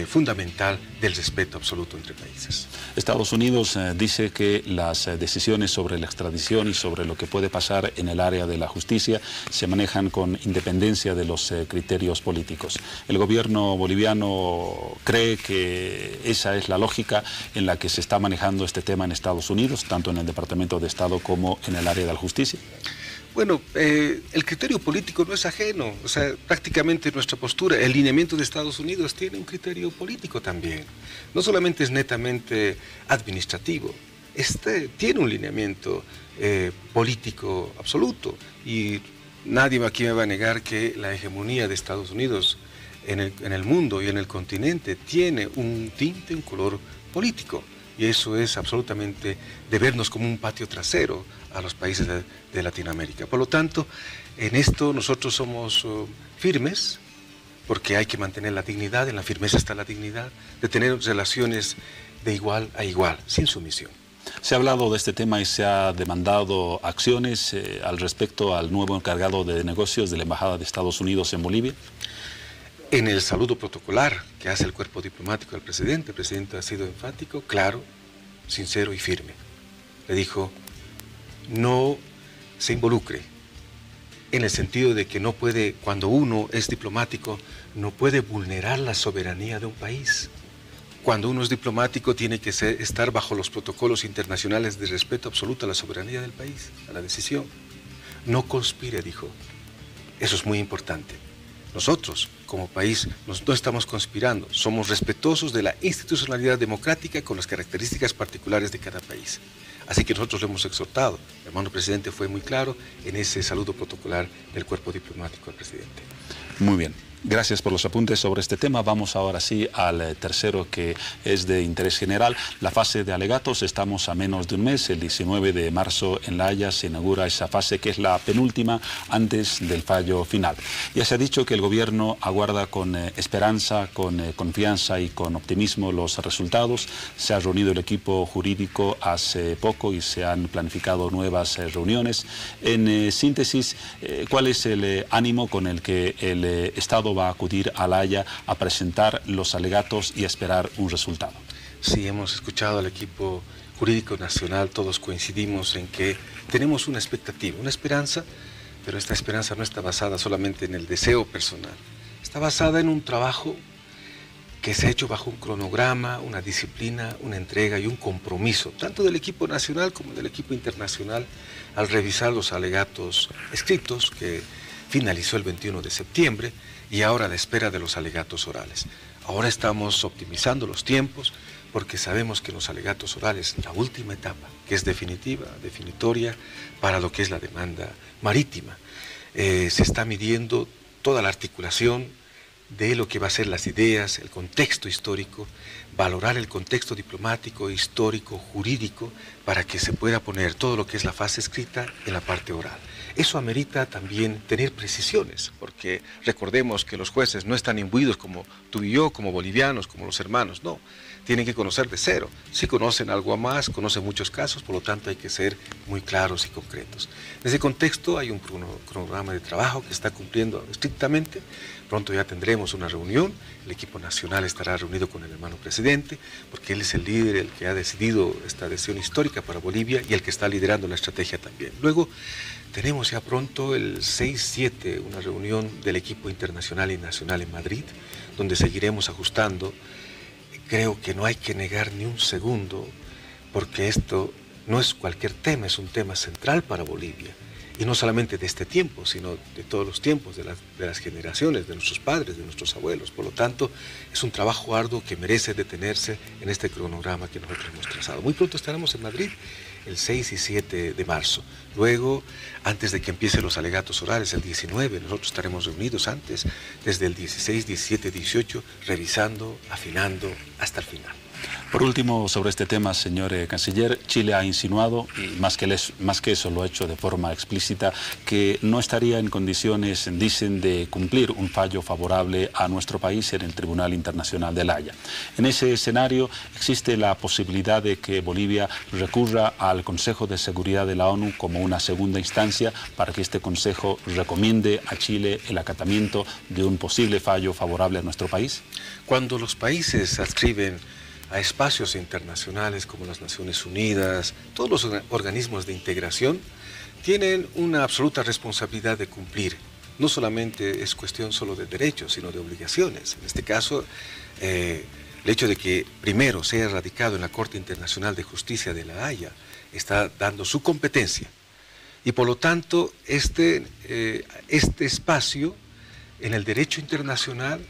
fundamental del respeto absoluto entre países. Estados Unidos dice que las decisiones sobre la extradición y sobre lo que puede pasar en el área de la justicia se manejan con independencia de los criterios políticos. ¿El gobierno boliviano cree que esa es la lógica en la que se está manejando este tema en Estados Unidos, tanto en el Departamento de Estado como en el área de la justicia? Bueno, el criterio político no es ajeno, o sea, prácticamente nuestra postura, el lineamiento de Estados Unidos tiene un criterio político también, no solamente es netamente administrativo, tiene un lineamiento político absoluto y nadie aquí me va a negar que la hegemonía de Estados Unidos en el mundo y en el continente tiene un tinte, un color político. Y eso es absolutamente de vernos como un patio trasero a los países de Latinoamérica. Por lo tanto, en esto nosotros somos firmes, porque hay que mantener la dignidad, en la firmeza está la dignidad, de tener relaciones de igual a igual, sin sumisión. Se ha hablado de este tema y se ha demandado acciones al respecto al nuevo encargado de negocios de la Embajada de Estados Unidos en Bolivia. En el saludo protocolar que hace el cuerpo diplomático al presidente, el presidente ha sido enfático, claro, sincero y firme. Le dijo, no se involucre, en el sentido de que no puede, cuando uno es diplomático, no puede vulnerar la soberanía de un país. Cuando uno es diplomático tiene que estar bajo los protocolos internacionales de respeto absoluto a la soberanía del país, a la decisión. No conspire, dijo. Eso es muy importante. Nosotros, como país, no estamos conspirando, somos respetuosos de la institucionalidad democrática con las características particulares de cada país. Así que nosotros lo hemos exhortado. El hermano presidente fue muy claro en ese saludo protocolar del cuerpo diplomático al presidente. Muy bien. Gracias por los apuntes sobre este tema. Vamos ahora sí al tercero, que es de interés general. La fase de alegatos, estamos a menos de un mes. El 19 de marzo en La Haya se inaugura esa fase que es la penúltima antes del fallo final. Ya se ha dicho que el gobierno aguarda con esperanza, con confianza y con optimismo los resultados. Se ha reunido el equipo jurídico hace poco y se han planificado nuevas reuniones. En síntesis, ¿cuál es el ánimo con el que el Estado solo va a acudir a La Haya a presentar los alegatos y esperar un resultado. Sí, hemos escuchado al equipo jurídico nacional, todos coincidimos en que tenemos una expectativa, una esperanza, pero esta esperanza no está basada solamente en el deseo personal, está basada en un trabajo que se ha hecho bajo un cronograma, una disciplina, una entrega y un compromiso, tanto del equipo nacional como del equipo internacional, al revisar los alegatos escritos que finalizó el 21 de septiembre y ahora a la espera de los alegatos orales. Ahora estamos optimizando los tiempos porque sabemos que los alegatos orales, la última etapa, que es definitiva, definitoria para lo que es la demanda marítima, se está midiendo toda la articulación de lo que va a ser las ideas, el contexto histórico, valorar el contexto diplomático, histórico, jurídico, para que se pueda poner todo lo que es la fase escrita en la parte oral. Eso amerita también tener precisiones, porque recordemos que los jueces no están imbuidos como tú y yo, como bolivianos, como los hermanos, no. Tienen que conocer de cero. Si conocen algo más, conocen muchos casos, por lo tanto hay que ser muy claros y concretos. En ese contexto hay un cronograma de trabajo que está cumpliendo estrictamente. Pronto ya tendremos una reunión, el equipo nacional estará reunido con el hermano presidente, porque él es el líder, el que ha decidido esta decisión histórica para Bolivia y el que está liderando la estrategia también. Luego tenemos ya pronto el 6-7, una reunión del equipo internacional y nacional en Madrid, donde seguiremos ajustando. Creo que no hay que negar ni un segundo, porque esto no es cualquier tema, es un tema central para Bolivia. Y no solamente de este tiempo, sino de todos los tiempos, de las generaciones, de nuestros padres, de nuestros abuelos. Por lo tanto, es un trabajo arduo que merece detenerse en este cronograma que nosotros hemos trazado. Muy pronto estaremos en Madrid, el 6 y 7 de marzo. Luego, antes de que empiecen los alegatos orales, el 19, nosotros estaremos reunidos antes, desde el 16, 17, 18, revisando, afinando, hasta el final. Por último, sobre este tema, señor canciller, Chile ha insinuado, y más que eso lo ha hecho de forma explícita, que no estaría en condiciones, dicen, de cumplir un fallo favorable a nuestro país en el Tribunal Internacional de La Haya. En ese escenario, ¿existe la posibilidad de que Bolivia recurra al Consejo de Seguridad de la ONU como una segunda instancia para que este Consejo recomiende a Chile el acatamiento de un posible fallo favorable a nuestro país? Cuando los países adscriben a espacios internacionales como las Naciones Unidas, todos los organismos de integración tienen una absoluta responsabilidad de cumplir. No solamente es cuestión solo de derechos, sino de obligaciones. En este caso, el hecho de que primero sea radicado en la Corte Internacional de Justicia de La Haya está dando su competencia. Y por lo tanto, este espacio en el derecho internacional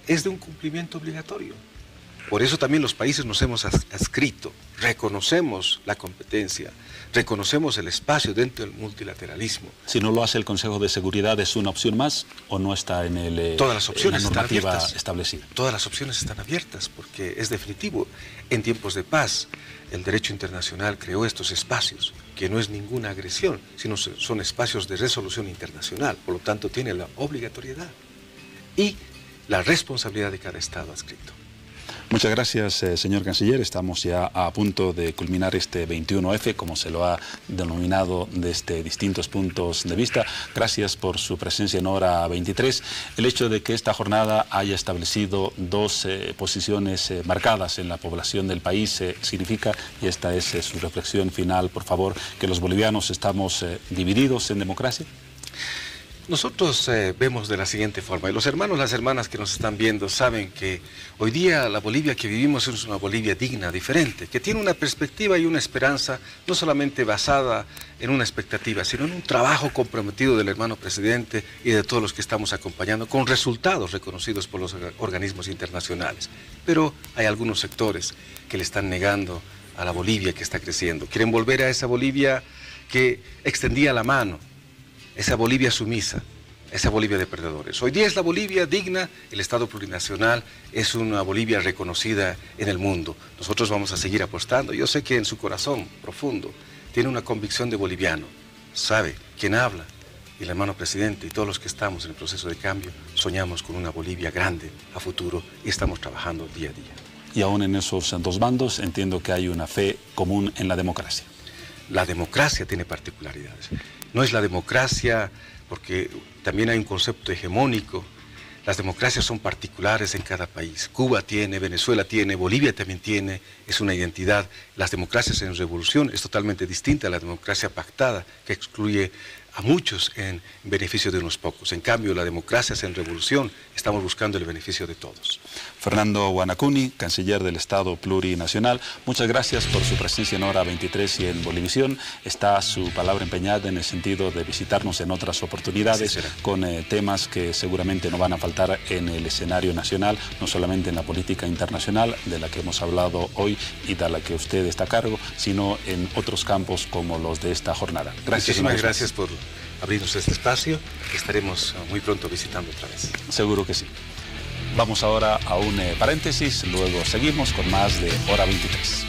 es de un cumplimiento obligatorio. Por eso también los países nos hemos adscrito, reconocemos la competencia, reconocemos el espacio dentro del multilateralismo. Si no lo hace el Consejo de Seguridad, ¿es una opción más o no está en Todas las opciones en la normativa están abiertas, establecida? Todas las opciones están abiertas porque es definitivo. En tiempos de paz, el derecho internacional creó estos espacios, que no es ninguna agresión, sino son espacios de resolución internacional. Por lo tanto, tiene la obligatoriedad y la responsabilidad de cada Estado adscrito. Muchas gracias, señor canciller. Estamos ya a punto de culminar este 21F, como se lo ha denominado desde distintos puntos de vista. Gracias por su presencia en Hora 23. El hecho de que esta jornada haya establecido dos posiciones marcadas en la población del país significa, y esta es su reflexión final, por favor, que los bolivianos estamos divididos en democracia. Nosotros vemos de la siguiente forma, y los hermanos, las hermanas que nos están viendo saben que hoy día la Bolivia que vivimos es una Bolivia digna, diferente, que tiene una perspectiva y una esperanza no solamente basada en una expectativa, sino en un trabajo comprometido del hermano presidente y de todos los que estamos acompañando, con resultados reconocidos por los organismos internacionales. Pero hay algunos sectores que le están negando a la Bolivia que está creciendo. Quieren volver a esa Bolivia que extendía la mano, esa Bolivia sumisa, esa Bolivia de perdedores. Hoy día es la Bolivia digna, el Estado plurinacional es una Bolivia reconocida en el mundo. Nosotros vamos a seguir apostando. Yo sé que en su corazón profundo tiene una convicción de boliviano, sabe quién habla, y el hermano presidente y todos los que estamos en el proceso de cambio soñamos con una Bolivia grande a futuro y estamos trabajando día a día. Y aún en esos dos bandos entiendo que hay una fe común en la democracia. La democracia tiene particularidades. No es la democracia porque también hay un concepto hegemónico Las democracias son particulares en cada país. Cuba tiene, Venezuela tiene, Bolivia también tiene, es una identidad. Las democracias en revolución es totalmente distinta a la democracia pactada, que excluye a muchos en beneficio de unos pocos. En cambio, la democracia en revolución, estamos buscando el beneficio de todos. Fernando Guanacuni, canciller del Estado Plurinacional, muchas gracias por su presencia en Hora 23 y en Bolivisión. Está su palabra empeñada en el sentido de visitarnos en otras oportunidades con temas que seguramente no van a faltar en el escenario nacional, no solamente en la política internacional de la que hemos hablado hoy y de la que usted está a cargo, sino en otros campos como los de esta jornada. Gracias. Muchísimas gracias por abrirnos este espacio. Estaremos muy pronto visitando otra vez. Seguro que sí. Vamos ahora a un paréntesis, luego seguimos con más de Hora 23.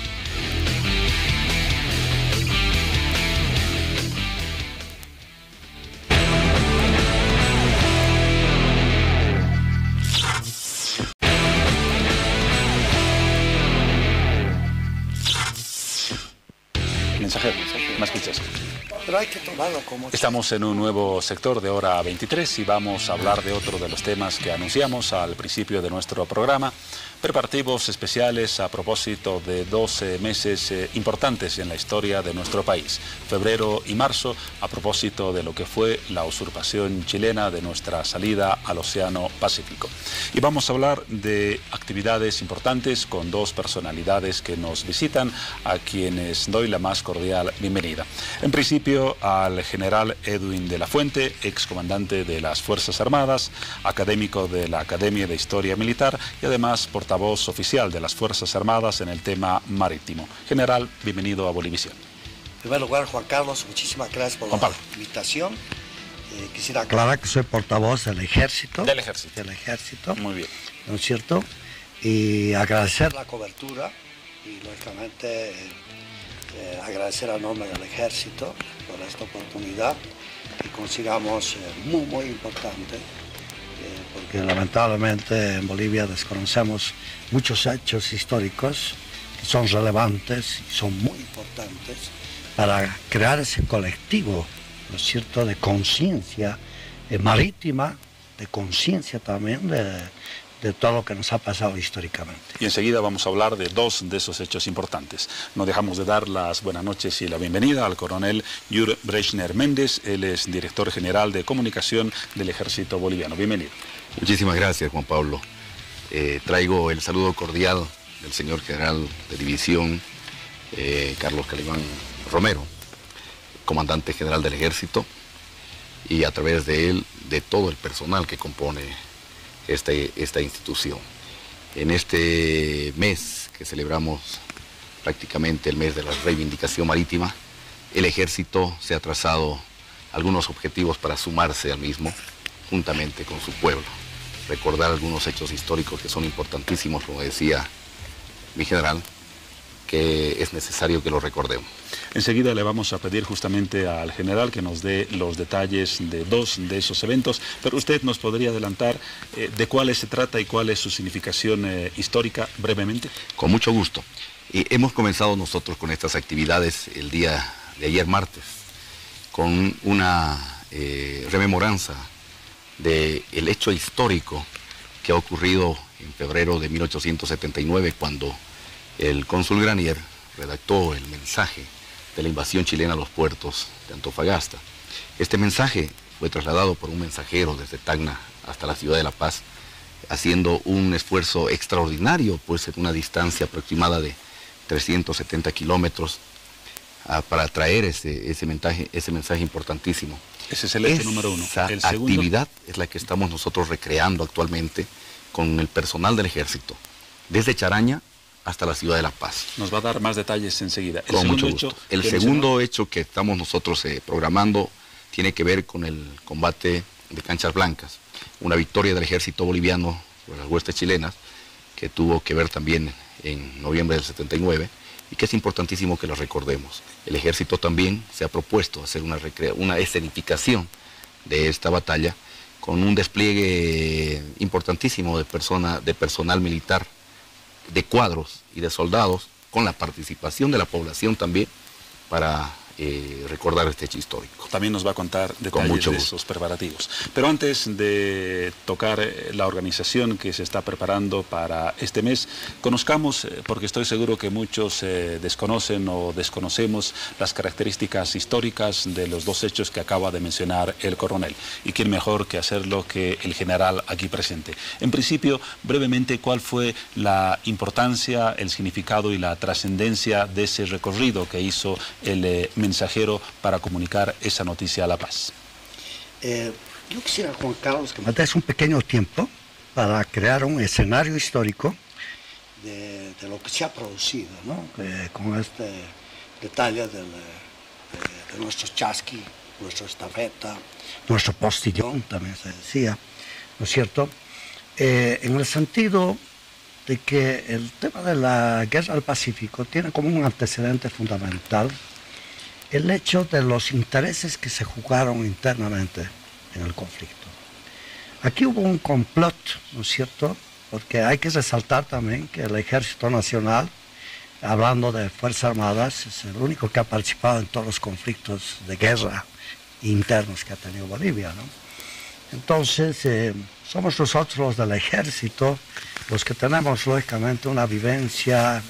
Mensajero, ¿me escuchas? Pero hay que tomarlo como... Estamos en un nuevo sector de Hora 23 y vamos a hablar de otro de los temas que anunciamos al principio de nuestro programa. Preparativos especiales a propósito de 12 meses importantes en la historia de nuestro país. Febrero y marzo, a propósito de lo que fue la usurpación chilena de nuestra salida al Océano Pacífico. Y vamos a hablar de actividades importantes con dos personalidades que nos visitan, a quienes doy la más cordial bienvenida. En principio, al general Edwin de la Fuente, excomandante de las Fuerzas Armadas, académico de la Academia de Historia Militar y además portavoz oficial de las Fuerzas Armadas en el tema marítimo. General, bienvenido a Bolivisión. En primer lugar, Juan Carlos, muchísimas gracias por la invitación. Quisiera aclarar que soy portavoz del Ejército. Del Ejército. Del Ejército. Muy bien. ¿No es cierto? Y agradecer la cobertura y, lógicamente, agradecer al nombre del Ejército por esta oportunidad que consigamos muy importante. Porque lamentablemente en Bolivia desconocemos muchos hechos históricos que son relevantes y son muy importantes para crear ese colectivo, ¿no es cierto?, de conciencia marítima, de conciencia también de todo lo que nos ha pasado históricamente. Y enseguida vamos a hablar de dos de esos hechos importantes. No dejamos de dar las buenas noches y la bienvenida al coronel Jur Brechner Méndez. Él es director general de comunicación del Ejército Boliviano. Bienvenido. Muchísimas gracias, Juan Pablo. Traigo el saludo cordial del señor general de división, Carlos Calimán Romero, comandante general del Ejército, y a través de él, de todo el personal que compone esta institución. En este mes que celebramos prácticamente el mes de la reivindicación marítima, el Ejército se ha trazado algunos objetivos para sumarse al mismo, juntamente con su pueblo. Recordar algunos hechos históricos que son importantísimos, como decía mi general, que es necesario que lo recordemos. Enseguida le vamos a pedir justamente al general que nos dé los detalles de dos de esos eventos, pero usted nos podría adelantar de cuáles se trata y cuál es su significación histórica brevemente. Con mucho gusto. Hemos comenzado nosotros con estas actividades el día de ayer martes, con una rememoranza del hecho histórico que ha ocurrido en febrero de 1879, cuando el cónsul Granier redactó el mensaje de la invasión chilena a los puertos de Antofagasta. Este mensaje fue trasladado por un mensajero desde Tacna hasta la ciudad de La Paz, haciendo un esfuerzo extraordinario, pues en una distancia aproximada de 370 kilómetros, para traer ese mensaje importantísimo. Ese es el hecho número uno. El segundo... actividad es la que estamos nosotros recreando actualmente con el personal del Ejército, desde Charaña hasta la ciudad de La Paz. Nos va a dar más detalles enseguida. Con mucho gusto. El segundo hecho que estamos nosotros programando tiene que ver con el combate de Canchas Blancas, una victoria del ejército boliviano sobre las huestes chilenas, que tuvo que ver también en noviembre del 79, y que es importantísimo que lo recordemos. El ejército también se ha propuesto hacer una escenificación de esta batalla, con un despliegue importantísimo de personal militar, de cuadros y de soldados, con la participación de la población también, para recordar este hecho histórico. También nos va a contar detalles de esos preparativos. Pero antes de tocar la organización que se está preparando para este mes, conozcamos, porque estoy seguro que muchos desconocen o desconocemos las características históricas de los dos hechos que acaba de mencionar el coronel. Y quién mejor que hacerlo que el general aquí presente. En principio, brevemente, ¿cuál fue la importancia, el significado y la trascendencia de ese recorrido que hizo el mensajero para comunicar esa noticia a La Paz? Yo quisiera, Juan Carlos, que me des un pequeño tiempo para crear un escenario histórico de lo que se ha producido, ¿no? Con este detalle de nuestro chasqui, nuestra estafeta, nuestro postillón, también se decía, ¿no es cierto? En el sentido de que el tema de la guerra del Pacífico tiene como un antecedente fundamental el hecho de los intereses que se jugaron internamente en el conflicto. Aquí hubo un complot, ¿no es cierto? Porque hay que resaltar también que el Ejército Nacional, hablando de Fuerzas Armadas, es el único que ha participado en todos los conflictos de guerra internos que ha tenido Bolivia, ¿no? Entonces, somos nosotros los del Ejército los que tenemos, lógicamente, una vivencia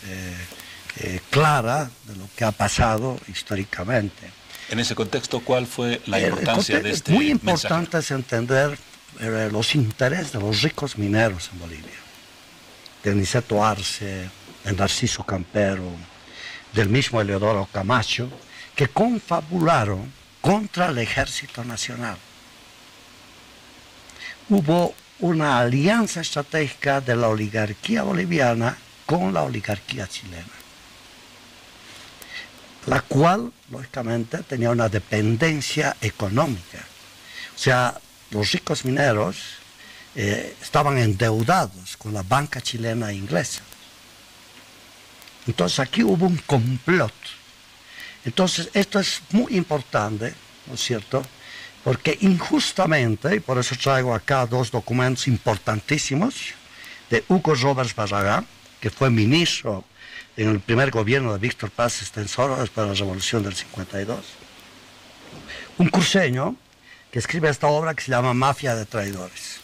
clara de lo que ha pasado históricamente. En ese contexto, ¿cuál fue la importancia de este mensaje? Muy importante es entender los intereses de los ricos mineros en Bolivia, de Niceto Arce, de Narciso Campero, del mismo Eleodoro Camacho, que confabularon contra el Ejército Nacional. Hubo una alianza estratégica de la oligarquía boliviana con la oligarquía chilena, la cual, lógicamente, tenía una dependencia económica. O sea, los ricos mineros estaban endeudados con la banca chilena e inglesa. Entonces, aquí hubo un complot. Entonces, esto es muy importante, ¿no es cierto?, porque injustamente, y por eso traigo acá dos documentos importantísimos, de Hugo Roberts Barragán, que fue ministro en el primer gobierno de Víctor Paz Estenssoro, después de la Revolución del 52. Un cruceño que escribe esta obra que se llama Mafia de Traidores.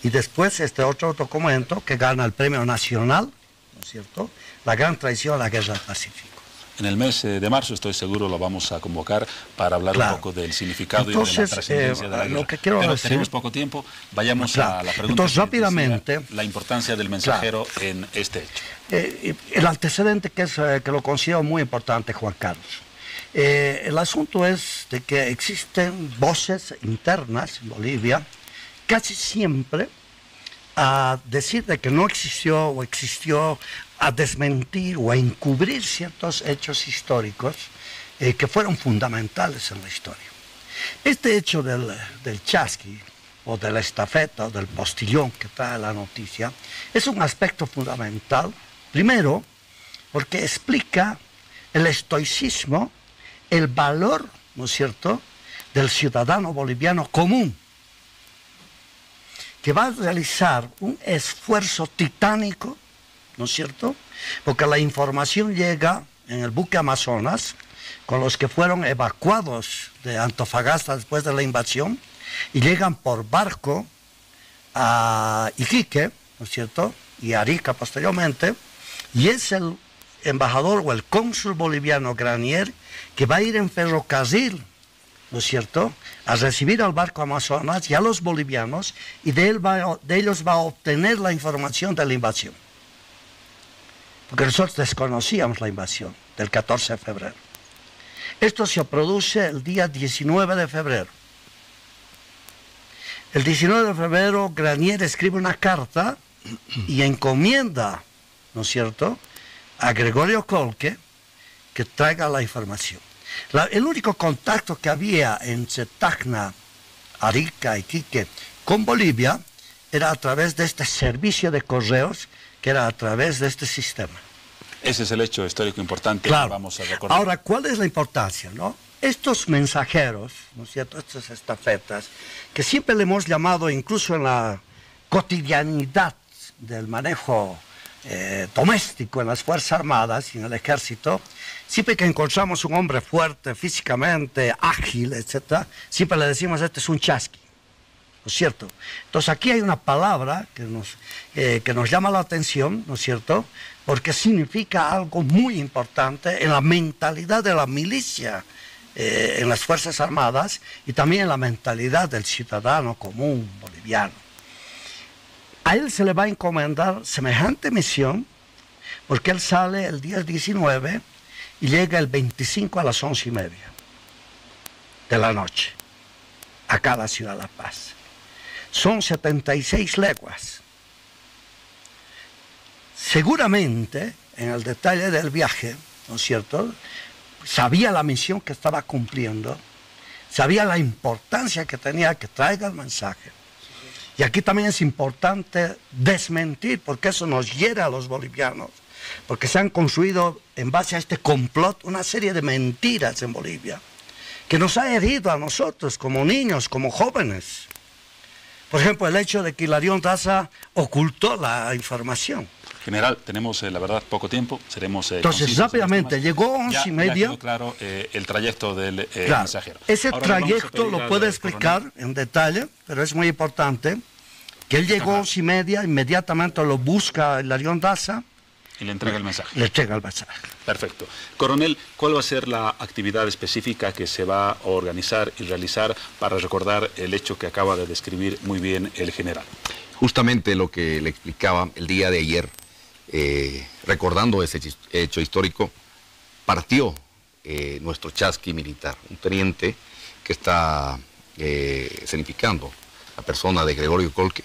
Y después este otro documento que gana el Premio Nacional, ¿no es cierto?, La Gran Traición a la Guerra del Pacífico. En el mes de marzo, estoy seguro, lo vamos a convocar para hablar un poco del significado. Entonces, y de la trascendencia de la guerra. Lo que quiero Pero decir, tenemos poco tiempo, vayamos a la pregunta. Entonces, rápidamente, la importancia del mensajero en este hecho. El antecedente que lo considero muy importante, Juan Carlos. El asunto es de que existen voces internas en Bolivia, casi siempre a decir de que no existió o existió, a desmentir o a encubrir ciertos hechos históricos que fueron fundamentales en la historia. Este hecho del chasqui, o de la estafeta, o del postillón que trae la noticia, es un aspecto fundamental, primero, porque explica el estoicismo, el valor, ¿no es cierto?, del ciudadano boliviano común, que va a realizar un esfuerzo titánico, ¿no es cierto?, porque la información llega en el buque Amazonas, con los que fueron evacuados de Antofagasta después de la invasión, y llegan por barco a Iquique, ¿no es cierto?, y Arica posteriormente, y es el embajador o el cónsul boliviano Granier que va a ir en ferrocarril, ¿no es cierto?, a recibir al barco Amazonas y a los bolivianos, y de ellos va a obtener la información de la invasión. Porque nosotros desconocíamos la invasión del 14 de febrero. Esto se produce el día 19 de febrero. El 19 de febrero Granier escribe una carta y encomienda, ¿no es cierto?, a Gregorio Colque que traiga la información. El único contacto que había entre Tacna, Arica y Iquique con Bolivia era a través de este servicio de correos, que era a través de este sistema. Ese es el hecho histórico importante que vamos a recordar. Ahora, ¿cuál es la importancia, no? Estos mensajeros, ¿no es cierto?, estas estafetas, que siempre le hemos llamado, incluso en la cotidianidad del manejo doméstico en las Fuerzas Armadas y en el Ejército, siempre que encontramos un hombre fuerte, físicamente, ágil, etc., siempre le decimos, este es un chasqui, ¿no es cierto? Entonces aquí hay una palabra que nos llama la atención, ¿no es cierto?, porque significa algo muy importante en la mentalidad de la milicia, en las Fuerzas Armadas, y también en la mentalidad del ciudadano común boliviano. A él se le va a encomendar semejante misión, porque él sale el día 19 y llega el 25 a las 11:30 de la noche, acá a la ciudad de La Paz. Son 76 leguas. Seguramente, en el detalle del viaje, ¿no es cierto?, sabía la misión que estaba cumpliendo, sabía la importancia que tenía que traiga el mensaje. Y aquí también es importante desmentir, porque eso nos hiere a los bolivianos, porque se han construido en base a este complot una serie de mentiras en Bolivia, que nos ha herido a nosotros como niños, como jóvenes. Por ejemplo, el hecho de que Hilarión Daza ocultó la información. General, tenemos la verdad poco tiempo, seremos entonces rápidamente, llegó 11:30. Ya quedó claro el trayecto del mensajero. Ese Ahora trayecto lo puede explicar en detalle, pero es muy importante que él llegó 11:30, inmediatamente lo busca Hilarión Daza. Y le entrega el mensaje. Le entrega el mensaje. Perfecto. Coronel, ¿cuál va a ser la actividad específica que se va a organizar y realizar para recordar el hecho que acaba de describir muy bien el general? Justamente lo que le explicaba el día de ayer, recordando ese hecho histórico, partió nuestro chasqui militar, un teniente que está escenificando la persona de Gregorio Colque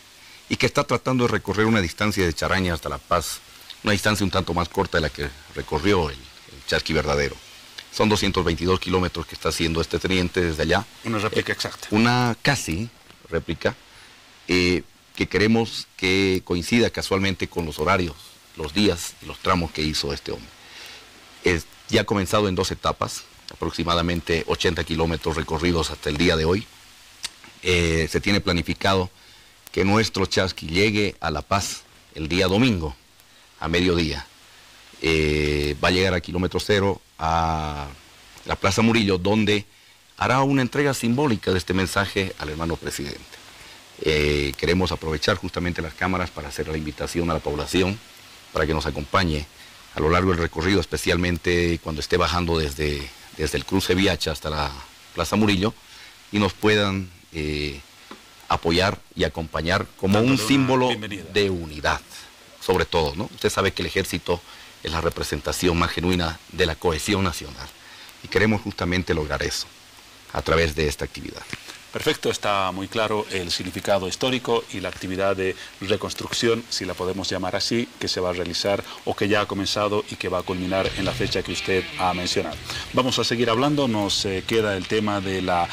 y que está tratando de recorrer una distancia de Charaña hasta La Paz, una distancia un tanto más corta de la que recorrió el chasqui verdadero. Son 222 kilómetros que está haciendo este teniente desde allá. Una réplica exacta. Una casi réplica que queremos que coincida casualmente con los horarios, los días y los tramos que hizo este hombre. Ya ha comenzado en 2 etapas, aproximadamente 80 kilómetros recorridos hasta el día de hoy. Se tiene planificado que nuestro chasqui llegue a La Paz el día domingo, a mediodía. Va a llegar a kilómetro 0 a la Plaza Murillo, donde hará una entrega simbólica de este mensaje al hermano presidente. Queremos aprovechar justamente las cámaras para hacer la invitación a la población para que nos acompañe a lo largo del recorrido, especialmente cuando esté bajando desde el cruce Viacha hasta la Plaza Murillo, y nos puedan apoyar y acompañar como un símbolo de unidad, sobre todo, ¿no? Usted sabe que el ejército es la representación más genuina de la cohesión nacional, y queremos justamente lograr eso a través de esta actividad. Perfecto, está muy claro el significado histórico y la actividad de reconstrucción, si la podemos llamar así, que se va a realizar o que ya ha comenzado y que va a culminar en la fecha que usted ha mencionado. Vamos a seguir hablando, nos queda el tema de la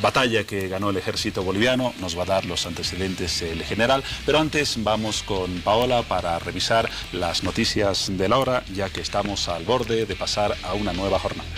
batalla que ganó el ejército boliviano, nos va a dar los antecedentes el general, pero antes vamos con Paola para revisar las noticias de la hora, ya que estamos al borde de pasar a una nueva jornada.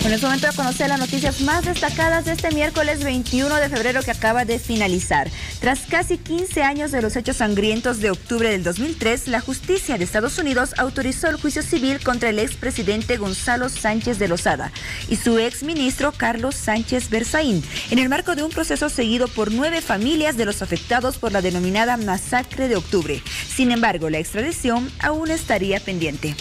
En este momento a conocer las noticias más destacadas de este miércoles 21 de febrero que acaba de finalizar. Tras casi 15 años de los hechos sangrientos de octubre del 2003, la justicia de Estados Unidos autorizó el juicio civil contra el expresidente Gonzalo Sánchez de Lozada y su exministro Carlos Sánchez Berzaín, en el marco de un proceso seguido por 9 familias de los afectados por la denominada masacre de octubre. Sin embargo, la extradición aún estaría pendiente.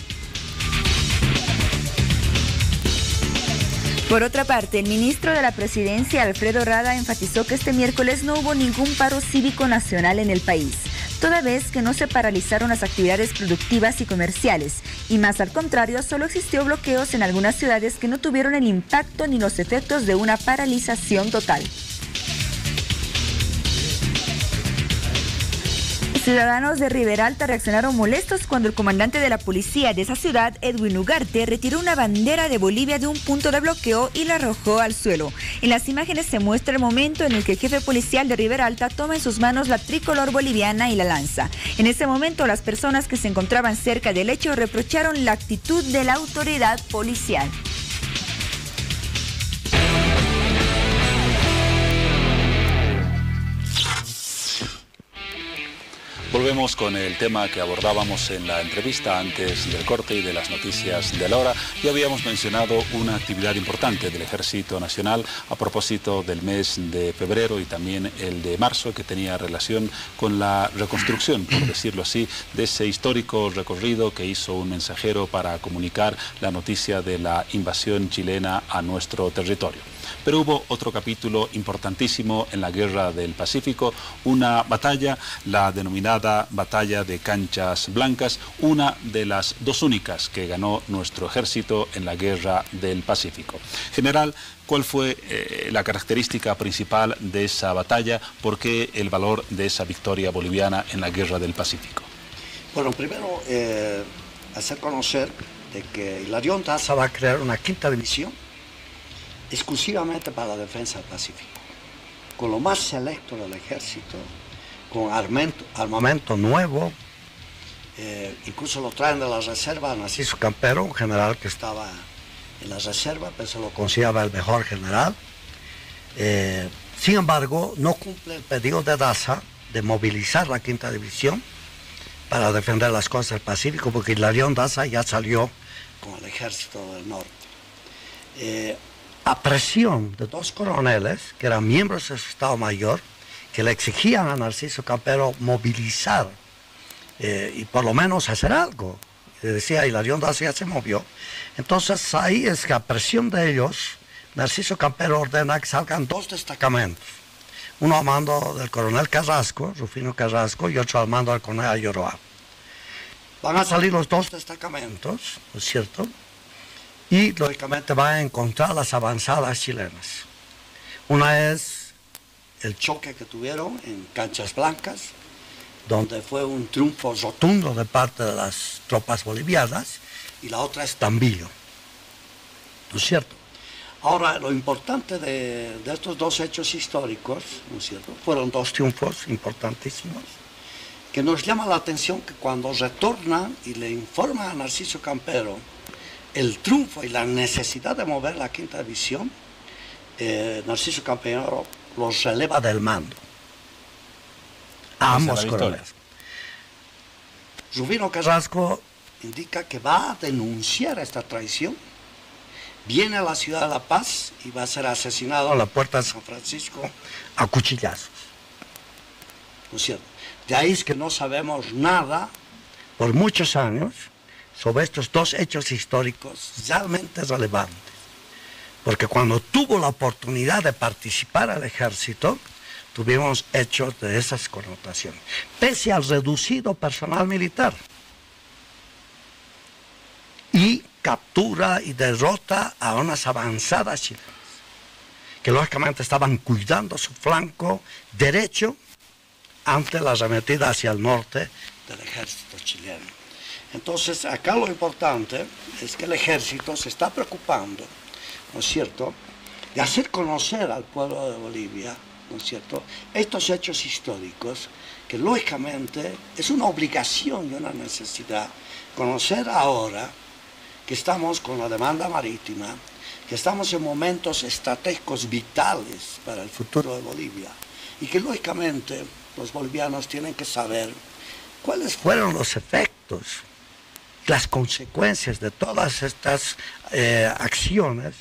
Por otra parte, el ministro de la Presidencia, Alfredo Rada, enfatizó que este miércoles no hubo ningún paro cívico nacional en el país, toda vez que no se paralizaron las actividades productivas y comerciales, y más al contrario, solo existió bloqueos en algunas ciudades que no tuvieron el impacto ni los efectos de una paralización total. Ciudadanos de Riberalta reaccionaron molestos cuando el comandante de la policía de esa ciudad, Edwin Ugarte, retiró una bandera de Bolivia de un punto de bloqueo y la arrojó al suelo. En las imágenes se muestra el momento en el que el jefe policial de Riberalta toma en sus manos la tricolor boliviana y la lanza. En ese momento, las personas que se encontraban cerca del hecho reprocharon la actitud de la autoridad policial. Continuamos con el tema que abordábamos en la entrevista antes del corte y de las noticias de la hora. Ya habíamos mencionado una actividad importante del Ejército Nacional a propósito del mes de febrero y también el de marzo, que tenía relación con la reconstrucción, por decirlo así, de ese histórico recorrido que hizo un mensajero para comunicar la noticia de la invasión chilena a nuestro territorio. Pero hubo otro capítulo importantísimo en la Guerra del Pacífico, una batalla, la denominada Batalla de Canchas Blancas, una de las dos únicas que ganó nuestro ejército en la Guerra del Pacífico. General, ¿cuál fue la característica principal de esa batalla? ¿Por qué el valor de esa victoria boliviana en la Guerra del Pacífico? Bueno, primero hacer conocer de que Hilarión Daza va a crear una quinta división exclusivamente para la defensa del Pacífico, con lo más selecto del ejército, con armamento nuevo, incluso lo traen de la reserva Narciso Campero, un general que estaba en la reserva, pero se lo consideraba el mejor general. Sin embargo, no cumple el pedido de Daza de movilizar la quinta división para defender las costas del Pacífico, porque Hilarión Daza ya salió con el ejército del norte. A presión de dos coroneles, que eran miembros de su Estado Mayor, que le exigían a Narciso Campero movilizar y por lo menos hacer algo. Le decía, Hilarión Daza ya se movió. Entonces ahí es que a presión de ellos, Narciso Campero ordena que salgan dos destacamentos. Uno al mando del coronel Carrasco, Rufino Carrasco, y otro al mando del coronel Ayoroa. Van a salir los dos destacamentos, ¿no es cierto? Y lógicamente van a encontrar las avanzadas chilenas. Una es el choque que tuvieron en Canchas Blancas, donde fue un triunfo rotundo de parte de las tropas bolivianas, y la otra es Tambillo, ¿no es cierto? Ahora, lo importante de estos dos hechos históricos, ¿no es cierto?, fueron dos triunfos importantísimos, que nos llama la atención que cuando retornan y le informan a Narciso Campero el triunfo y la necesidad de mover la quinta división, Narciso Campero los releva del mando a ambos coroneles. Rufino Carrasco indica que va a denunciar esta traición, viene a la ciudad de La Paz y va a ser asesinado a la puerta de San Francisco a cuchillazos, ¿no es cierto? De ahí es que no sabemos nada por muchos años sobre estos dos hechos históricos realmente relevantes. Porque cuando tuvo la oportunidad de participar al ejército, tuvimos hechos de esas connotaciones. Pese al reducido personal militar. Y captura y derrota a unas avanzadas chilenas, que lógicamente estaban cuidando su flanco derecho ante la arremetida hacia el norte del ejército chileno. Entonces, acá lo importante es que el ejército se está preocupando, ¿no es cierto?, de hacer conocer al pueblo de Bolivia, ¿no es cierto?, estos hechos históricos, que lógicamente es una obligación y una necesidad conocer ahora que estamos con la demanda marítima, que estamos en momentos estratégicos vitales para el futuro de Bolivia, y que lógicamente los bolivianos tienen que saber cuáles fueron los efectos, las consecuencias de todas estas acciones,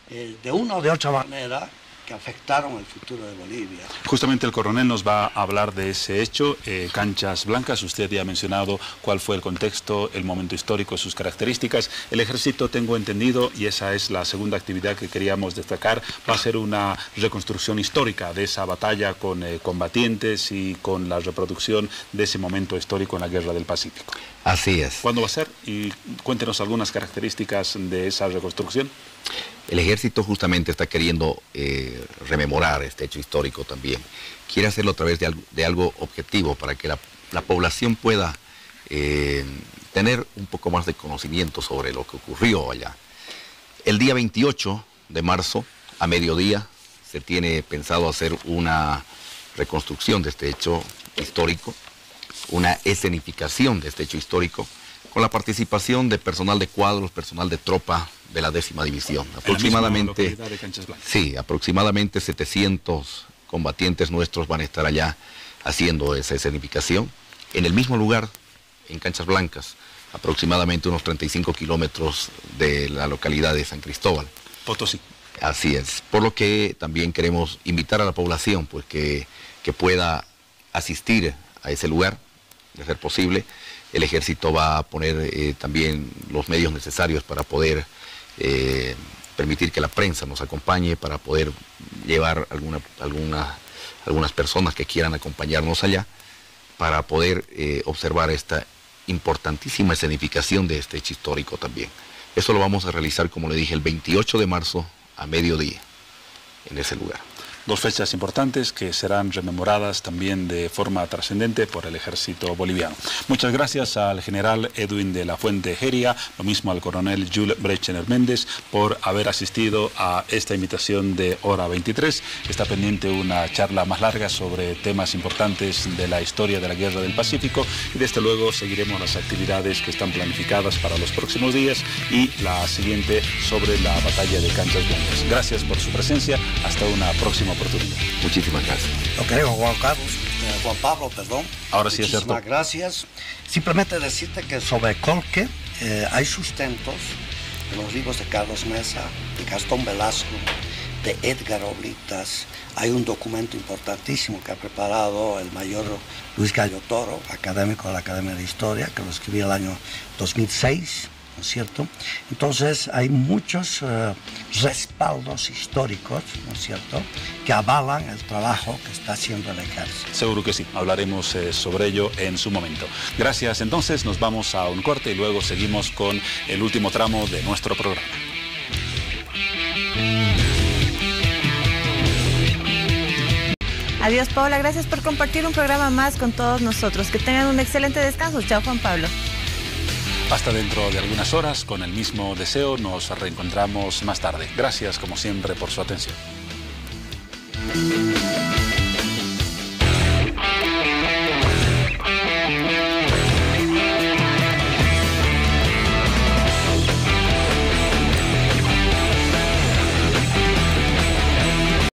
de una o de otra manera, que afectaron el futuro de Bolivia. Justamente el coronel nos va a hablar de ese hecho, Canchas Blancas. Usted ya ha mencionado cuál fue el contexto, el momento histórico, sus características. El ejército, tengo entendido, y esa es la segunda actividad que queríamos destacar, va a ser una reconstrucción histórica de esa batalla con combatientes y con la reproducción de ese momento histórico en la Guerra del Pacífico. Así es. ¿Cuándo va a ser? Y cuéntenos algunas características de esa reconstrucción. El ejército justamente está queriendo rememorar este hecho histórico también. Quiere hacerlo a través de algo objetivo para que la población pueda tener un poco más de conocimiento sobre lo que ocurrió allá. El día 28 de marzo, a mediodía, se tiene pensado hacer una reconstrucción de este hecho histórico, una escenificación de este hecho histórico, con la participación de personal de cuadros, personal de tropa de la 10ª división. Aproximadamente, sí, aproximadamente 700 combatientes nuestros van a estar allá haciendo esa escenificación. en el mismo lugar, en Canchas Blancas, aproximadamente unos 35 kilómetros de la localidad de San Cristóbal. Potosí. Así es, por lo que también queremos invitar a la población pues que pueda asistir a ese lugar, de ser posible. El ejército va a poner también los medios necesarios para poder permitir que la prensa nos acompañe, para poder llevar algunas personas que quieran acompañarnos allá, para poder observar esta importantísima escenificación de este hecho histórico también. Eso lo vamos a realizar, como le dije, el 28 de marzo a mediodía en ese lugar. Dos fechas importantes que serán rememoradas también de forma trascendente por el ejército boliviano. Muchas gracias al general Edwin de la Fuente Heria, lo mismo al coronel Jules Brechener Méndez por haber asistido a esta invitación de Hora 23. Está pendiente una charla más larga sobre temas importantes de la historia de la Guerra del Pacífico y desde luego seguiremos las actividades que están planificadas para los próximos días y la siguiente sobre la batalla de Canchas Blancas. Gracias por su presencia. Hasta una próxima oportunidad. Muchísimas gracias. Ok, Juan Pablo, perdón. Ahora sí es cierto. Muchísimas gracias. Simplemente decirte que sobre Colque hay sustentos en los libros de Carlos Mesa, de Gastón Velasco, de Edgar Oblitas. Hay un documento importantísimo que ha preparado el mayor Luis Gallo Toro, académico de la Academia de Historia, que lo escribió el año 2006. ¿No es cierto? Entonces hay muchos respaldos históricos, ¿no es cierto?, que avalan el trabajo que está haciendo el ejército. Seguro que sí, hablaremos sobre ello en su momento. Gracias, entonces nos vamos a un corte y luego seguimos con el último tramo de nuestro programa. Adiós, Paola, gracias por compartir un programa más con todos nosotros. Que tengan un excelente descanso. Chao, Juan Pablo. Hasta dentro de algunas horas, con el mismo deseo, nos reencontramos más tarde. Gracias, como siempre, por su atención.